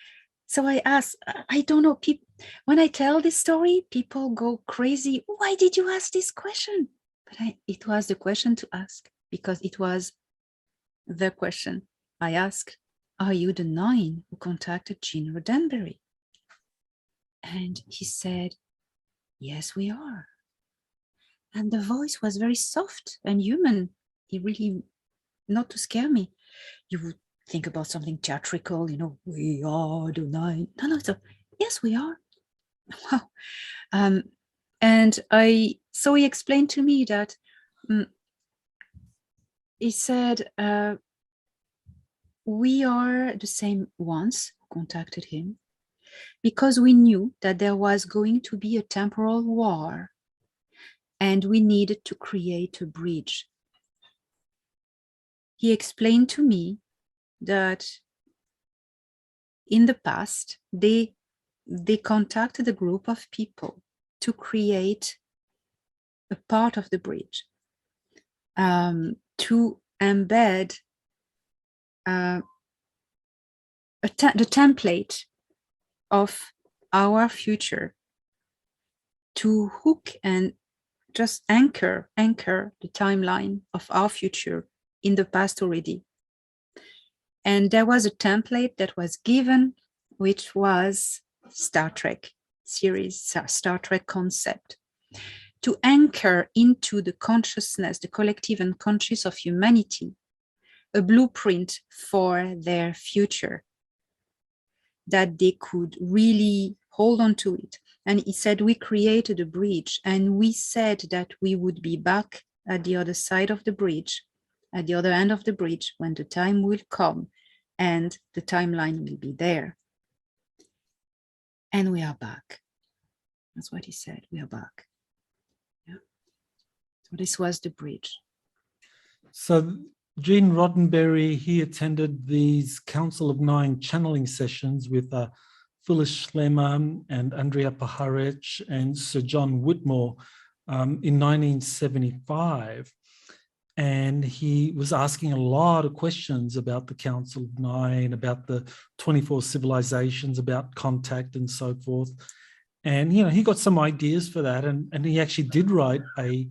So I asked, I don't know, people, when I tell this story, people go crazy. Why did you ask this question? But it was the question to ask, because it was the question I asked. Are you the 9 who contacted Gene Roddenberry? And he said, yes, we are. And the voice was very soft and human. He really, not to scare me. think about something theatrical, we are the nine. No, so yes, we are. Wow. So he explained to me that he said, we are the same ones who contacted him because we knew that there was going to be a temporal war and we needed to create a bridge. He explained to me that in the past, they contacted a group of people to create a part of the bridge, to embed the template of our future, to hook and just anchor the timeline of our future in the past already. And there was a template that was given, which was Star Trek series, Star Trek concept, to anchor into the consciousness, the collective unconscious of humanity, a blueprint for their future, that they could really hold on to it. And he said, we created a bridge and we said that we would be back at the other side of the bridge, at the other end of the bridge, when the time will come and the timeline will be there. And we are back. That's what he said, we are back. Yeah. So this was the bridge. So Gene Roddenberry, he attended these Council of Nine channeling sessions with Phyllis Schlemmer and Andrea Pajarich and Sir John Whitmore in 1975. And he was asking a lot of questions about the Council of Nine, about the 24 civilizations, about contact and so forth. And, he got some ideas for that. And he actually did write a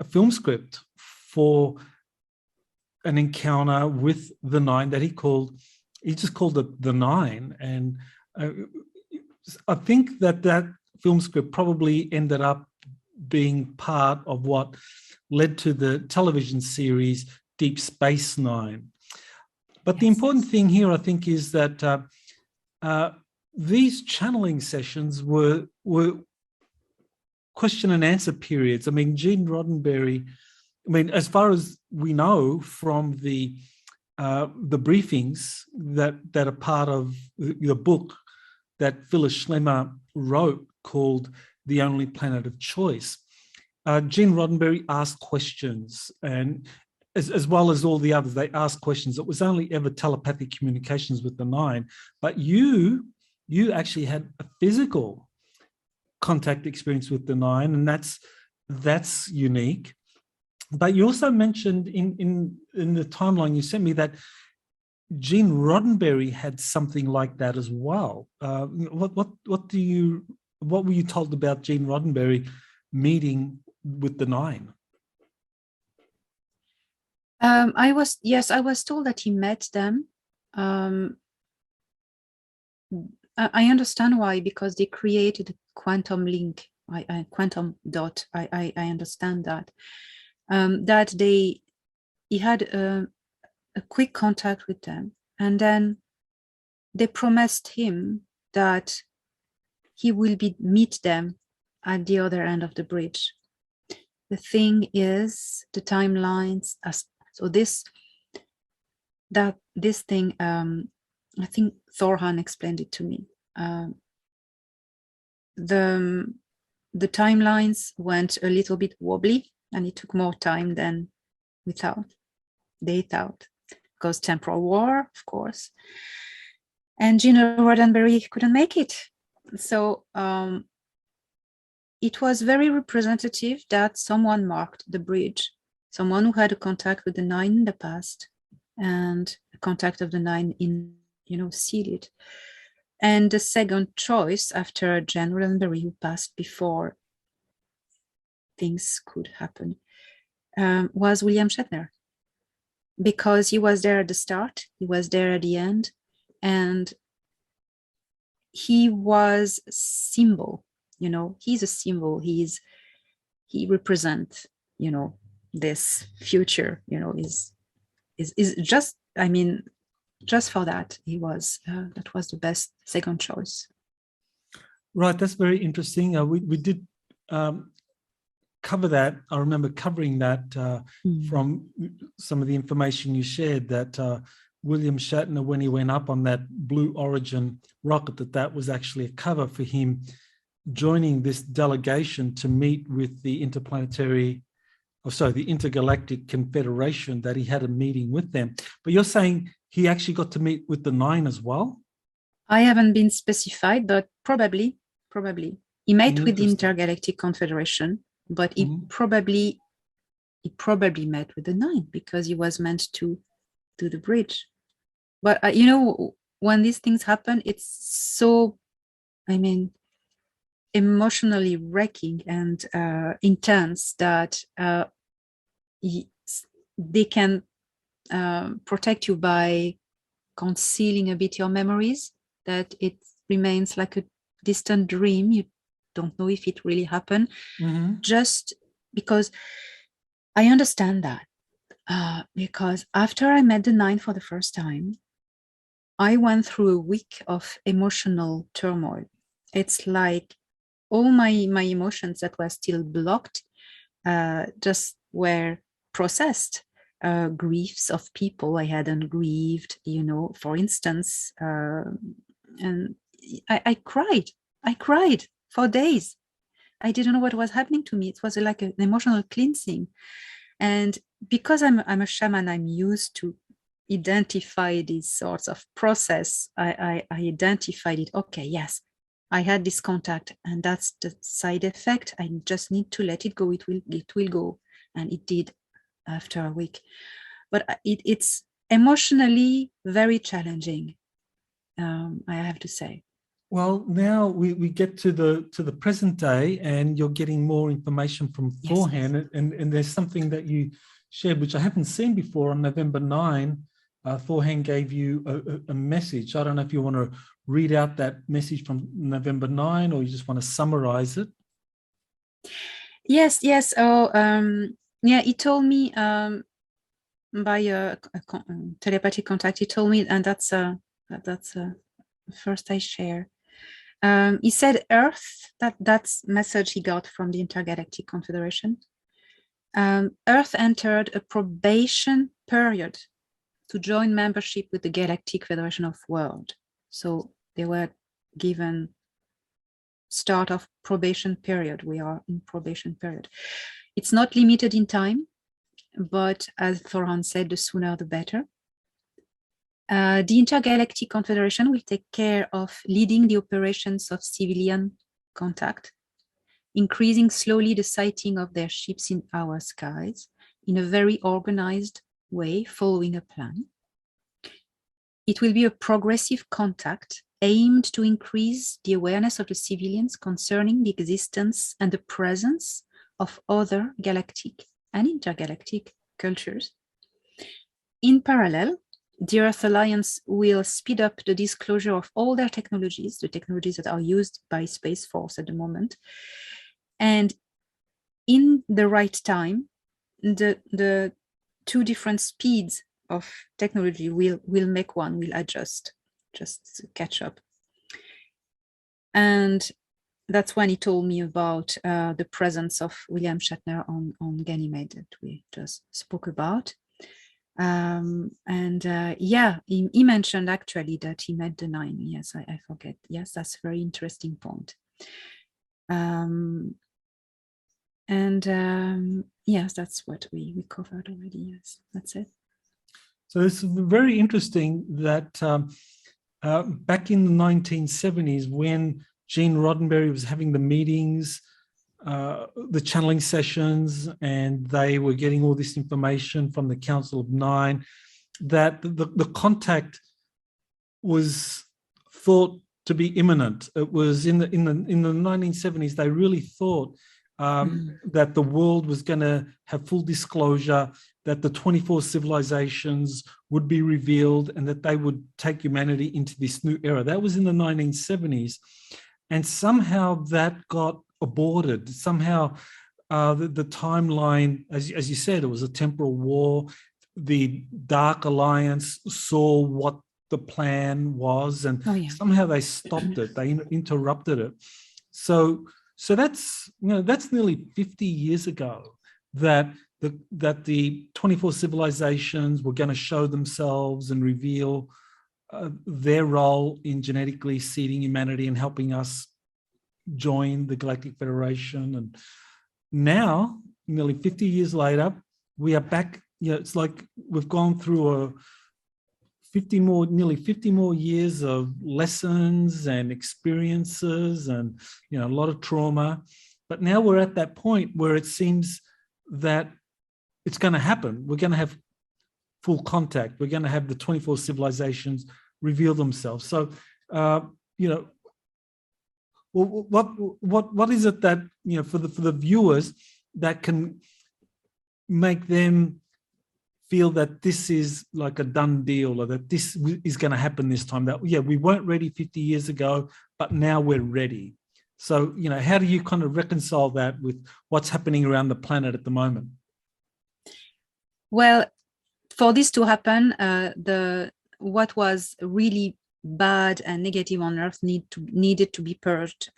film script for an encounter with the Nine that he just called it The Nine. And I think that film script probably ended up being part of what led to the television series Deep Space Nine. But the important thing here, I think, is that these channeling sessions were question and answer periods. I mean, Gene Roddenberry, as far as we know from the briefings that are part of the book that Phyllis Schlemmer wrote called The Only Planet of Choice, Gene Roddenberry asked questions, and as well as all the others, they asked questions. It was only ever telepathic communications with the Nine, but you actually had a physical contact experience with the Nine, and that's unique. But you also mentioned in the timeline you sent me that Gene Roddenberry had something like that as well. What were you told about Gene Roddenberry meeting with the Nine? I was told that he met them. I understand why, because they created a quantum link, quantum dot. I understand that. That he had a quick contact with them, and then they promised him that he will meet them at the other end of the bridge. The thing is, the timelines. So this thing, I think Thorhan explained it to me. The timelines went a little bit wobbly, and it took more time than they thought, because temporal war, of course. And Gene Roddenberry couldn't make it. So it was very representative that someone marked the bridge, someone who had a contact with the Nine in the past, and a contact of the Nine in, sealed it. And the second choice after Gene Roddenberry, who passed before things could happen, was William Shatner, because he was there at the start, he was there at the end, and he was a symbol. He's a symbol. He represents, this future. Is just I mean, just for that, that was the best second choice. Right, that's very interesting. We did cover that. I remember covering that from some of the information you shared, that William Shatner, when he went up on that Blue Origin rocket, that was actually a cover for him joining this delegation to meet with the the Intergalactic Confederation, that he had a meeting with them. But you're saying he actually got to meet with the 9 as well? I haven't been specified, but probably. He met with the Intergalactic Confederation, but he probably met with the 9 because he was meant to do the bridge. But when these things happen, it's so, emotionally wrecking and intense that they can protect you by concealing a bit your memories, that it remains like a distant dream. You don't know if it really happened, just because I understand that. Because after I met the 9 for the first time, I went through a week of emotional turmoil. It's like all my emotions that were still blocked just were processed. Griefs of people I hadn't grieved, for instance, and I cried for days. I didn't know what was happening to me. It was like an emotional cleansing. And because I'm a shaman, I'm used to identify these sorts of process. I identified it. Okay, yes, I had this contact, and that's the side effect. I just need to let it go. It will go, and it did after a week. But it's emotionally very challenging, I have to say. Well, now we get to the present day, and you're getting more information from Thorhan, yes. And there's something that you shared which I haven't seen before. On November 9, Thorhan gave you a message. I don't know if you want to read out that message from November 9, or you just want to summarize it. Yes. He told me by a telepathic contact. He told me, and that's first I share. He said Earth, that's message he got from the Intergalactic Confederation. Earth entered a probation period to join membership with the Galactic Federation of Worlds. So they were given start of probation period. We are in probation period. It's not limited in time, but as Thorhan said, the sooner the better. The Intergalactic Confederation will take care of leading the operations of civilian contact, increasing slowly the sighting of their ships in our skies in a very organized way, following a plan. It will be a progressive contact aimed to increase the awareness of the civilians concerning the existence and the presence of other galactic and intergalactic cultures. In parallel, the Earth Alliance will speed up the disclosure of all their technologies, the technologies that are used by Space Force at the moment. And in the right time, the two different speeds of technology will adjust, just to catch up. And that's when he told me about the presence of William Shatner on Ganymede that we just spoke about. He mentioned actually that he met the 9. Yes, I forget. Yes, that's a very interesting point. Yes, that's what we covered already. Yes, that's it. So it's very interesting that back in the 1970s, when Gene Roddenberry was having the meetings, the channeling sessions, and they were getting all this information from the Council of 9, that the contact was thought to be imminent. It was in the 1970s, they really thought that the world was going to have full disclosure, that the 24 civilizations would be revealed, and that they would take humanity into this new era. That was in the 1970s. And somehow that got aborted. Somehow the timeline, as you said, it was a temporal war. the Dark Alliance saw what the plan was, and somehow they stopped it. They interrupted it. So that's that's nearly 50 years ago that the 24 civilizations were going to show themselves and reveal their role in genetically seeding humanity and helping us join the Galactic Federation. And now, nearly 50 years later, we are back. It's like we've gone through nearly 50 more years of lessons and experiences and, a lot of trauma. But now we're at that point where it seems that it's going to happen. We're going to have full contact. We're going to have the 24 civilizations reveal themselves. So, what is it that, for the viewers that can make them feel that this is like a done deal, or that this is going to happen this time, that, we weren't ready 50 years ago, but now we're ready. So, how do you kind of reconcile that with what's happening around the planet at the moment? Well, for this to happen, what was really bad and negative on Earth needed to be purged.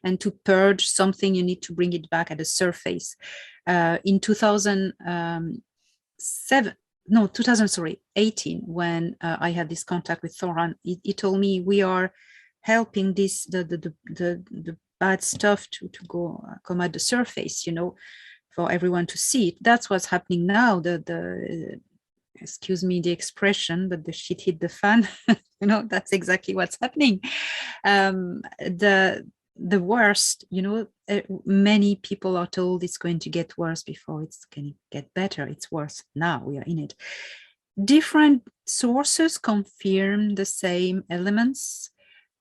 And to purge something, you need to bring it back at the surface. In 2018, when I had this contact with Thoran, he told me we are helping the bad stuff to come at the surface, for everyone to see it. That's what's happening now. Excuse me the expression, but the shit hit the fan. That's exactly what's happening. The worst, many people are told it's going to get worse before it's going to get better. It's worse now. We are in it. Different sources confirm the same elements,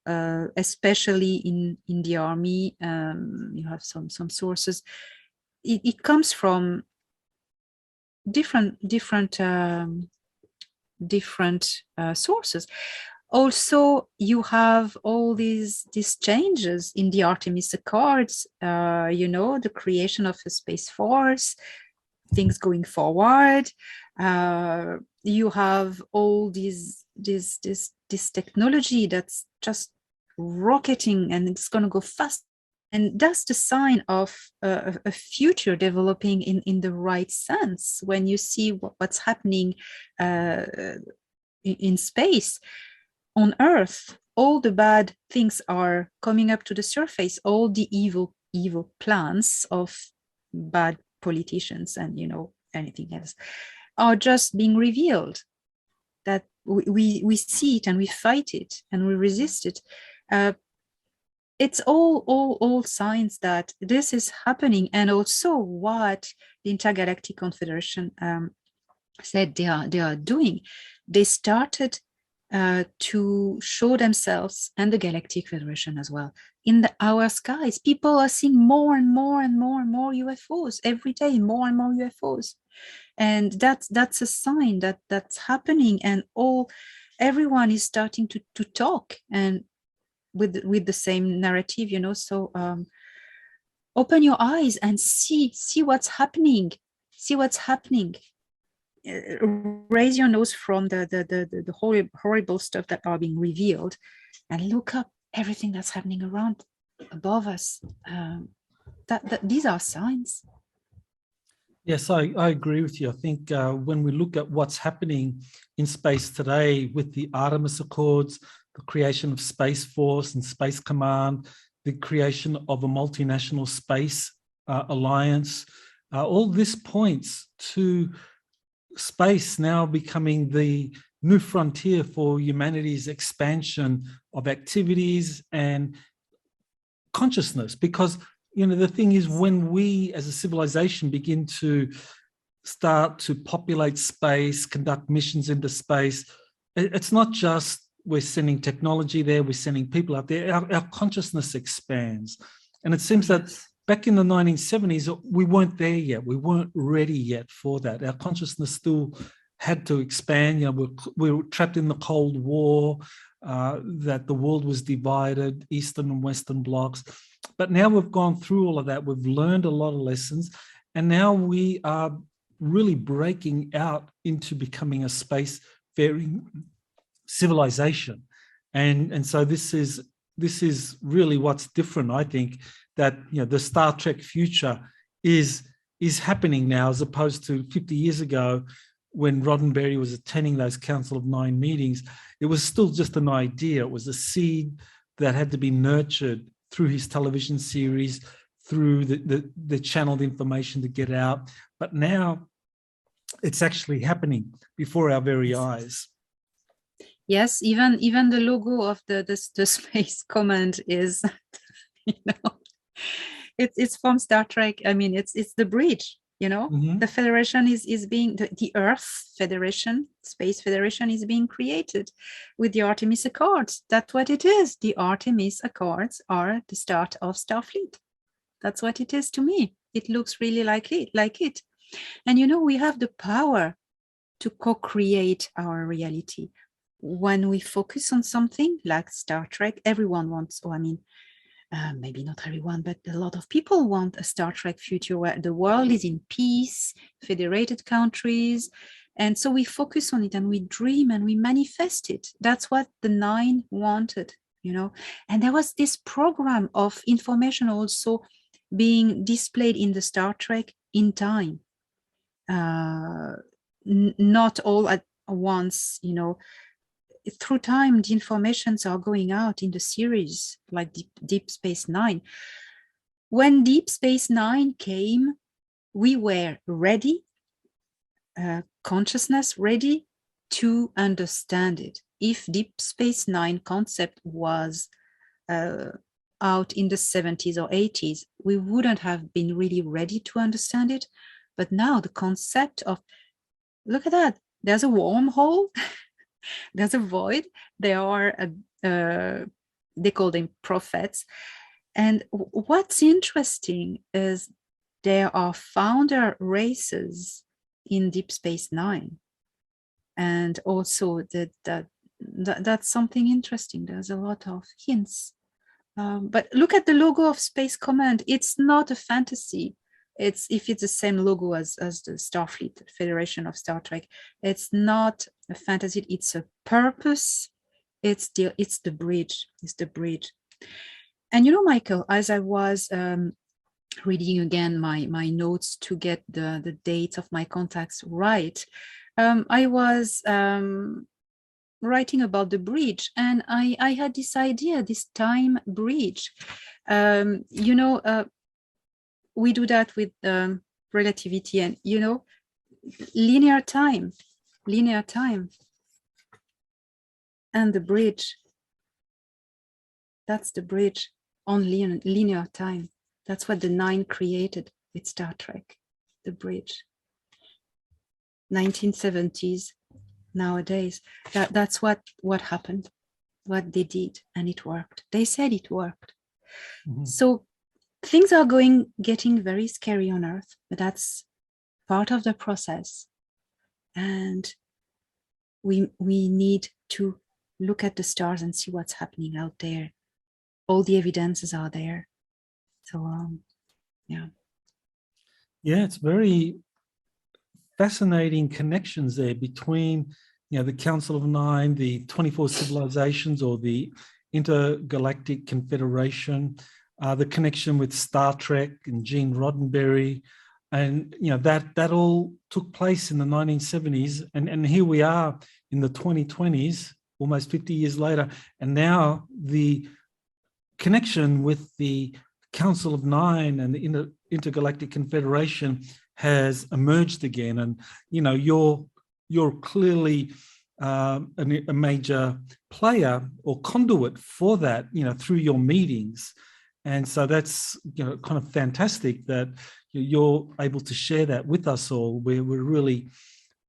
especially in the army. You have some sources. It comes from different sources. Also, you have all these changes in the Artemis Accords, the creation of a space force, things going forward. You have all this technology that's just rocketing, and it's going to go fast. And that's the sign of a future developing in the right sense. When you see what's happening in space, on Earth, all the bad things are coming up to the surface. All the evil plans of bad politicians and anything else are just being revealed. That we see it and we fight it and we resist it. It's all signs that this is happening, and also what the Intergalactic Confederation said they are doing. They started to show themselves, and the Galactic Federation as well, in our skies. People are seeing more and more and more and more UFOs every day, more and more UFOs, and that's a sign that that's happening, and everyone is starting to talk and with the same narrative, so open your eyes and see what's happening. Raise your nose from the horrible stuff that are being revealed, and look up everything that's happening around above us. That these are signs. Yes, I agree with you. I think when we look at what's happening in space today with the Artemis Accords, the creation of Space Force and Space Command, the creation of a multinational space alliance, all this points to space now becoming the new frontier for humanity's expansion of activities and consciousness. Because, the thing is, when we as a civilization begin to start to populate space, conduct missions into space, it's not just we're sending technology there, we're sending people out there, our consciousness expands. And it seems that back in the 1970s, we weren't there yet. We weren't ready yet for that. Our consciousness still had to expand. We were trapped in the Cold War, that the world was divided, Eastern and Western blocks. But now we've gone through all of that. We've learned a lot of lessons. And now we are really breaking out into becoming a spacefaring civilization. And so this is really what's different. I think that, you know, the Star Trek future is happening now, as opposed to 50 years ago when Roddenberry was attending those Council of Nine meetings. It was still just an idea. It was a seed that had to be nurtured through his television series, through the channeled information to get out. But now it's actually happening before our very eyes. Yes, even the logo of the Space Command is, you know, it's from Star Trek. I mean, it's the bridge, you know. The Federation is being, the Earth Federation, Space Federation is being created with the Artemis Accords. That's what it is. The Artemis Accords are the start of Starfleet. That's what it is to me. It looks really like it. And, you know, we have the power to co-create our reality. When we focus on something like Star Trek, everyone wants, maybe not everyone, but a lot of people want a Star Trek future where the world is in peace, federated countries. And so we focus on it and we dream and we manifest it. That's what the Nine wanted, you know. And there was this program of information also being displayed in the Star Trek in time. Not all at once, you know. Through time, the informations are going out in the series, like Deep Space Nine. When Deep Space Nine came, we were ready, consciousness ready to understand it. If Deep Space Nine concept was out in the 70s or 80s, we wouldn't have been really ready to understand it. But now the concept of, look at that, there's a wormhole. There's a void. There are, they call them prophets. And what's interesting is there are founder races in Deep Space Nine. And also that's something interesting. There's a lot of hints. But look at the logo of Space Command. It's not a fantasy. If it's the same logo as the Starfleet Federation of Star Trek, it's not a fantasy, it's a purpose. It's the bridge. It's the bridge. And you know, Michael, as I was reading again my notes to get the dates of my contacts right, I was writing about the bridge, and I had this idea, this time bridge. You know, we do that with relativity and, you know, linear time and the bridge. That's the bridge on linear time. That's what the Nine created with Star Trek, the bridge. 1970s, nowadays, that's what happened, what they did, and it worked. They said it worked. So things are getting very scary on Earth, but that's part of the process. And we need to look at the stars and see what's happening out there. All the evidences are there. So, yeah. Yeah, it's very fascinating connections there between, you know, the Council of Nine, the 24 civilizations, or the Intergalactic Confederation, the connection with Star Trek and Gene Roddenberry, and, you know, that all took place in the 1970s, and here we are in the 2020s, almost 50 years later, and now the connection with the Council of Nine and the Intergalactic Confederation has emerged again. And, you know, you're clearly a major player or conduit for that, you know, through your meetings. And so that's, you know, kind of fantastic that you're able to share that with us all. We're really,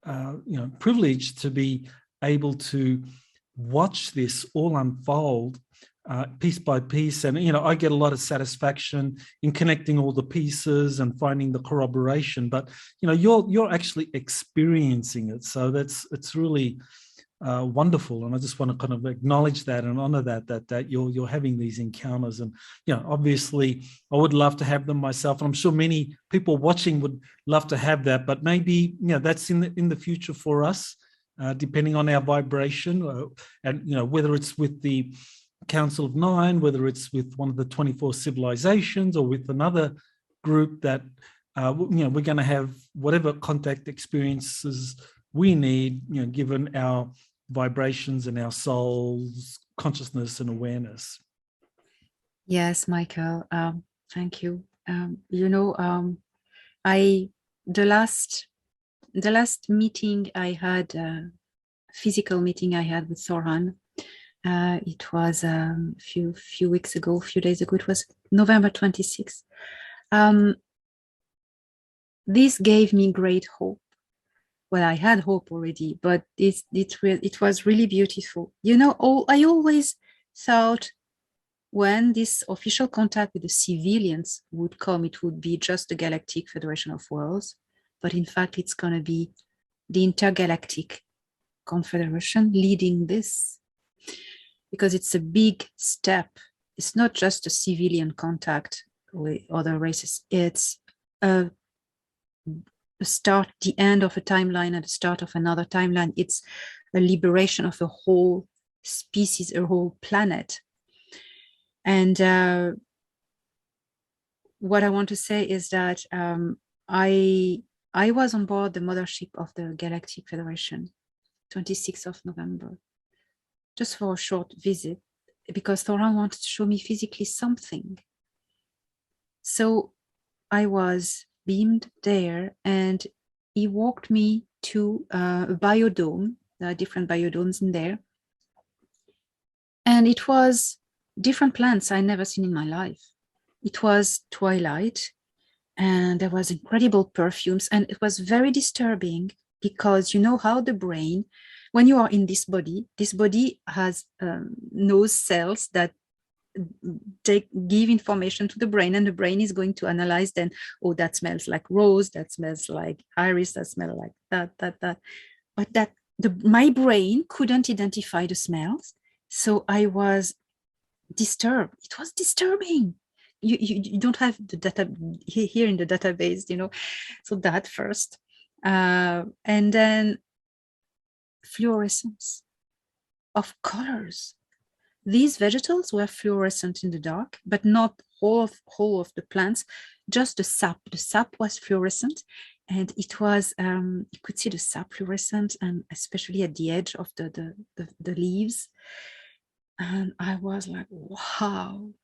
you know, privileged to be able to watch this all unfold piece by piece. And, you know, I get a lot of satisfaction in connecting all the pieces and finding the corroboration, but, you know, you're actually experiencing it. So it's really wonderful. And I just want to kind of acknowledge that and honor that you're having these encounters. And, you know, obviously I would love to have them myself. And I'm sure many people watching would love to have that, but maybe, you know, that's in the future for us, depending on our vibration, and, you know, whether it's with the Council of Nine, whether it's with one of the 24 civilizations or with another group that, you know, we're going to have whatever contact experiences we need, you know, given our vibrations and our soul's consciousness and awareness. Yes, Michael, thank you. You know, the last meeting I had, physical meeting I had with Soran, it was a few weeks ago, a few days ago. It was November 26th. This gave me great hope. Well, I had hope already, but it was really beautiful. You know, I always thought when this official contact with the civilians would come, it would be just the Galactic Federation of Worlds. But in fact, it's going to be the Intergalactic Confederation leading this, because it's a big step. It's not just a civilian contact with other races. It's a start, the end of a timeline and the start of another timeline. It's a liberation of a whole species, a whole planet. And what I want to say is that I was on board the mothership of the Galactic Federation, 26th of November, just for a short visit, because Thoran wanted to show me physically something. So I was beamed there, and he walked me to a biodome. There are different biodomes in there. And it was different plants I never seen in my life. It was twilight, and there was incredible perfumes, and it was very disturbing, because you know how the brain, when you are in this body has nose cells that give information to the brain, and the brain is going to analyze then, oh, that smells like rose, that smells like iris, that smells like that. But my brain couldn't identify the smells. So I was disturbed. It was disturbing. You don't have the data here in the database, you know. So that first. And then fluorescence of colors. These vegetables were fluorescent in the dark, but not whole of the plants, just the sap. The sap was fluorescent, and it was, you could see the sap fluorescent, and especially at the edge of the leaves. And I was like, wow.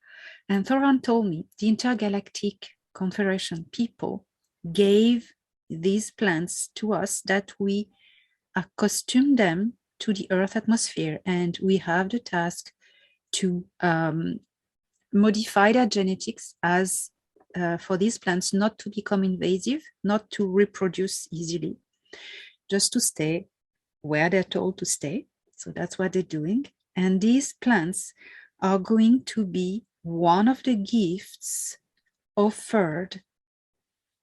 And Thoran told me the Intergalactic Confederation people gave these plants to us that we accustom them to the Earth atmosphere, and we have the task to modify their genetics as for these plants not to become invasive, not to reproduce easily, just to stay where they're told to stay. So that's what they're doing. And these plants are going to be one of the gifts offered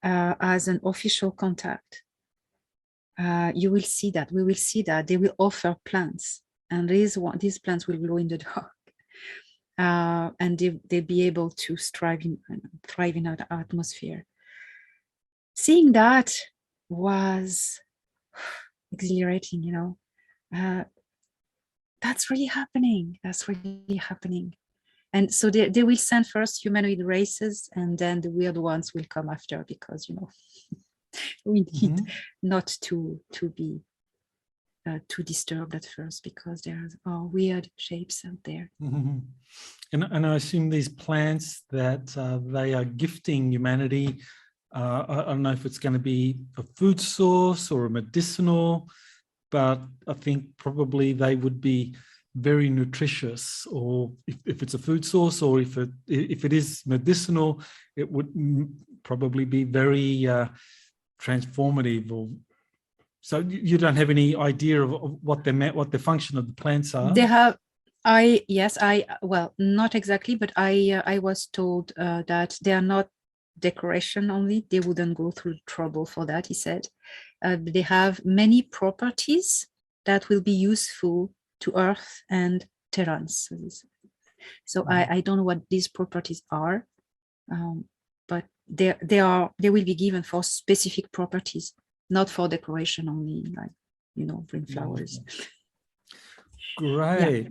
as an official contact. You will see that. We will see that they will offer plants, and these plants will glow in the dark, and they'll be able to thrive in our atmosphere. Seeing that was exhilarating, you know. That's really happening. That's really happening. And so they will send first humanoid races, and then the weird ones will come after, because, you know, we need not to be too disturbed at first, because there are weird shapes out there. And I assume these plants that they are gifting humanity, I don't know if it's going to be a food source or a medicinal, but I think probably they would be very nutritious, or if it's a food source, or if it is medicinal, it would probably be very transformative. Or so you don't have any idea of what the function of the plants are? They have. Well, not exactly, but I was told that they are not decoration only. They wouldn't go through trouble for that, he said. They have many properties that will be useful to Earth and Terrans. So I don't know what these properties are, but they will be given for specific properties, not for decoration only, like, bring flowers. Great. Yeah.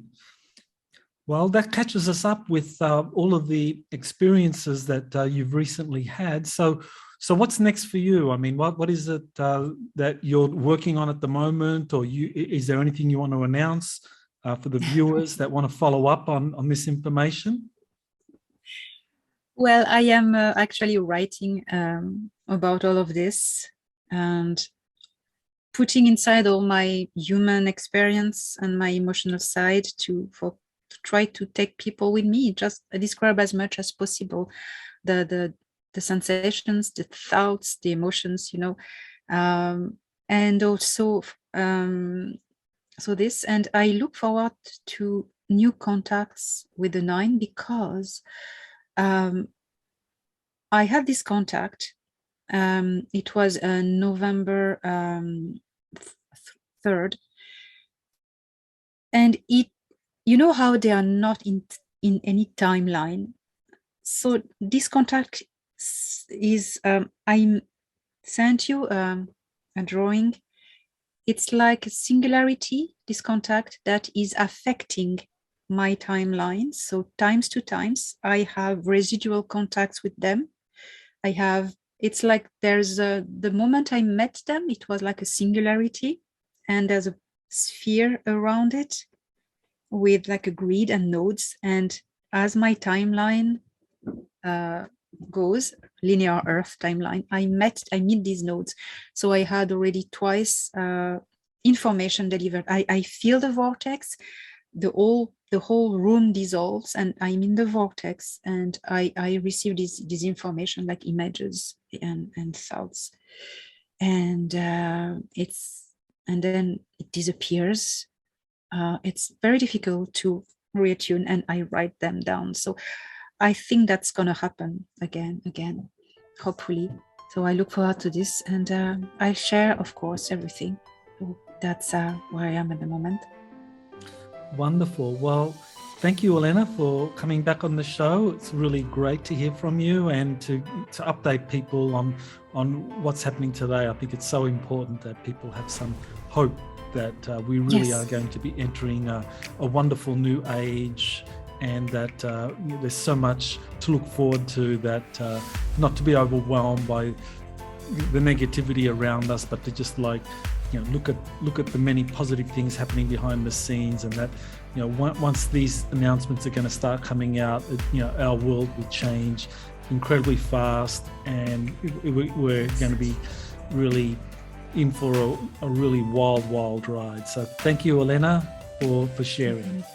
Well, that catches us up with all of the experiences that you've recently had. So what's next for you? I mean, what is it that you're working on at the moment, or is there anything you want to announce for the viewers that want to follow up on this information? Well, I am actually writing about all of this and putting inside all my human experience and my emotional side to try to take people with me, just describe as much as possible the sensations, the thoughts, the emotions, and also so this, and I look forward to new contacts with the 9, because I had this contact. It was November 3rd, and how they are not in any timeline. So this contact is, I sent you a drawing. It's like a singularity, this contact, that is affecting my timeline. So times to times, I have residual contacts with them. It's like there's the moment I met them, it was like a singularity, and there's a sphere around it with like a grid and nodes. And as my timeline goes, linear Earth timeline, I meet these nodes. So I had already twice information delivered. I feel the vortex, the whole room dissolves, and I'm in the vortex, and I receive this information, like images and thoughts, and then it disappears. It's very difficult to reattune, and I write them down. So I think that's gonna happen again, hopefully. So I look forward to this, and I share, of course, everything. So that's where I am at the moment. Wonderful. Well, thank you, Elena, for coming back on the show. It's really great to hear from you and to update people on what's happening today. I think it's so important that people have some hope that we really are going to be entering a wonderful new age, and that there's so much to look forward to, that not to be overwhelmed by the negativity around us, but to just look at the many positive things happening behind the scenes, and that once these announcements are going to start coming out, our world will change incredibly fast, and we're going to be really in for a really wild ride. So thank you, Elena, for sharing.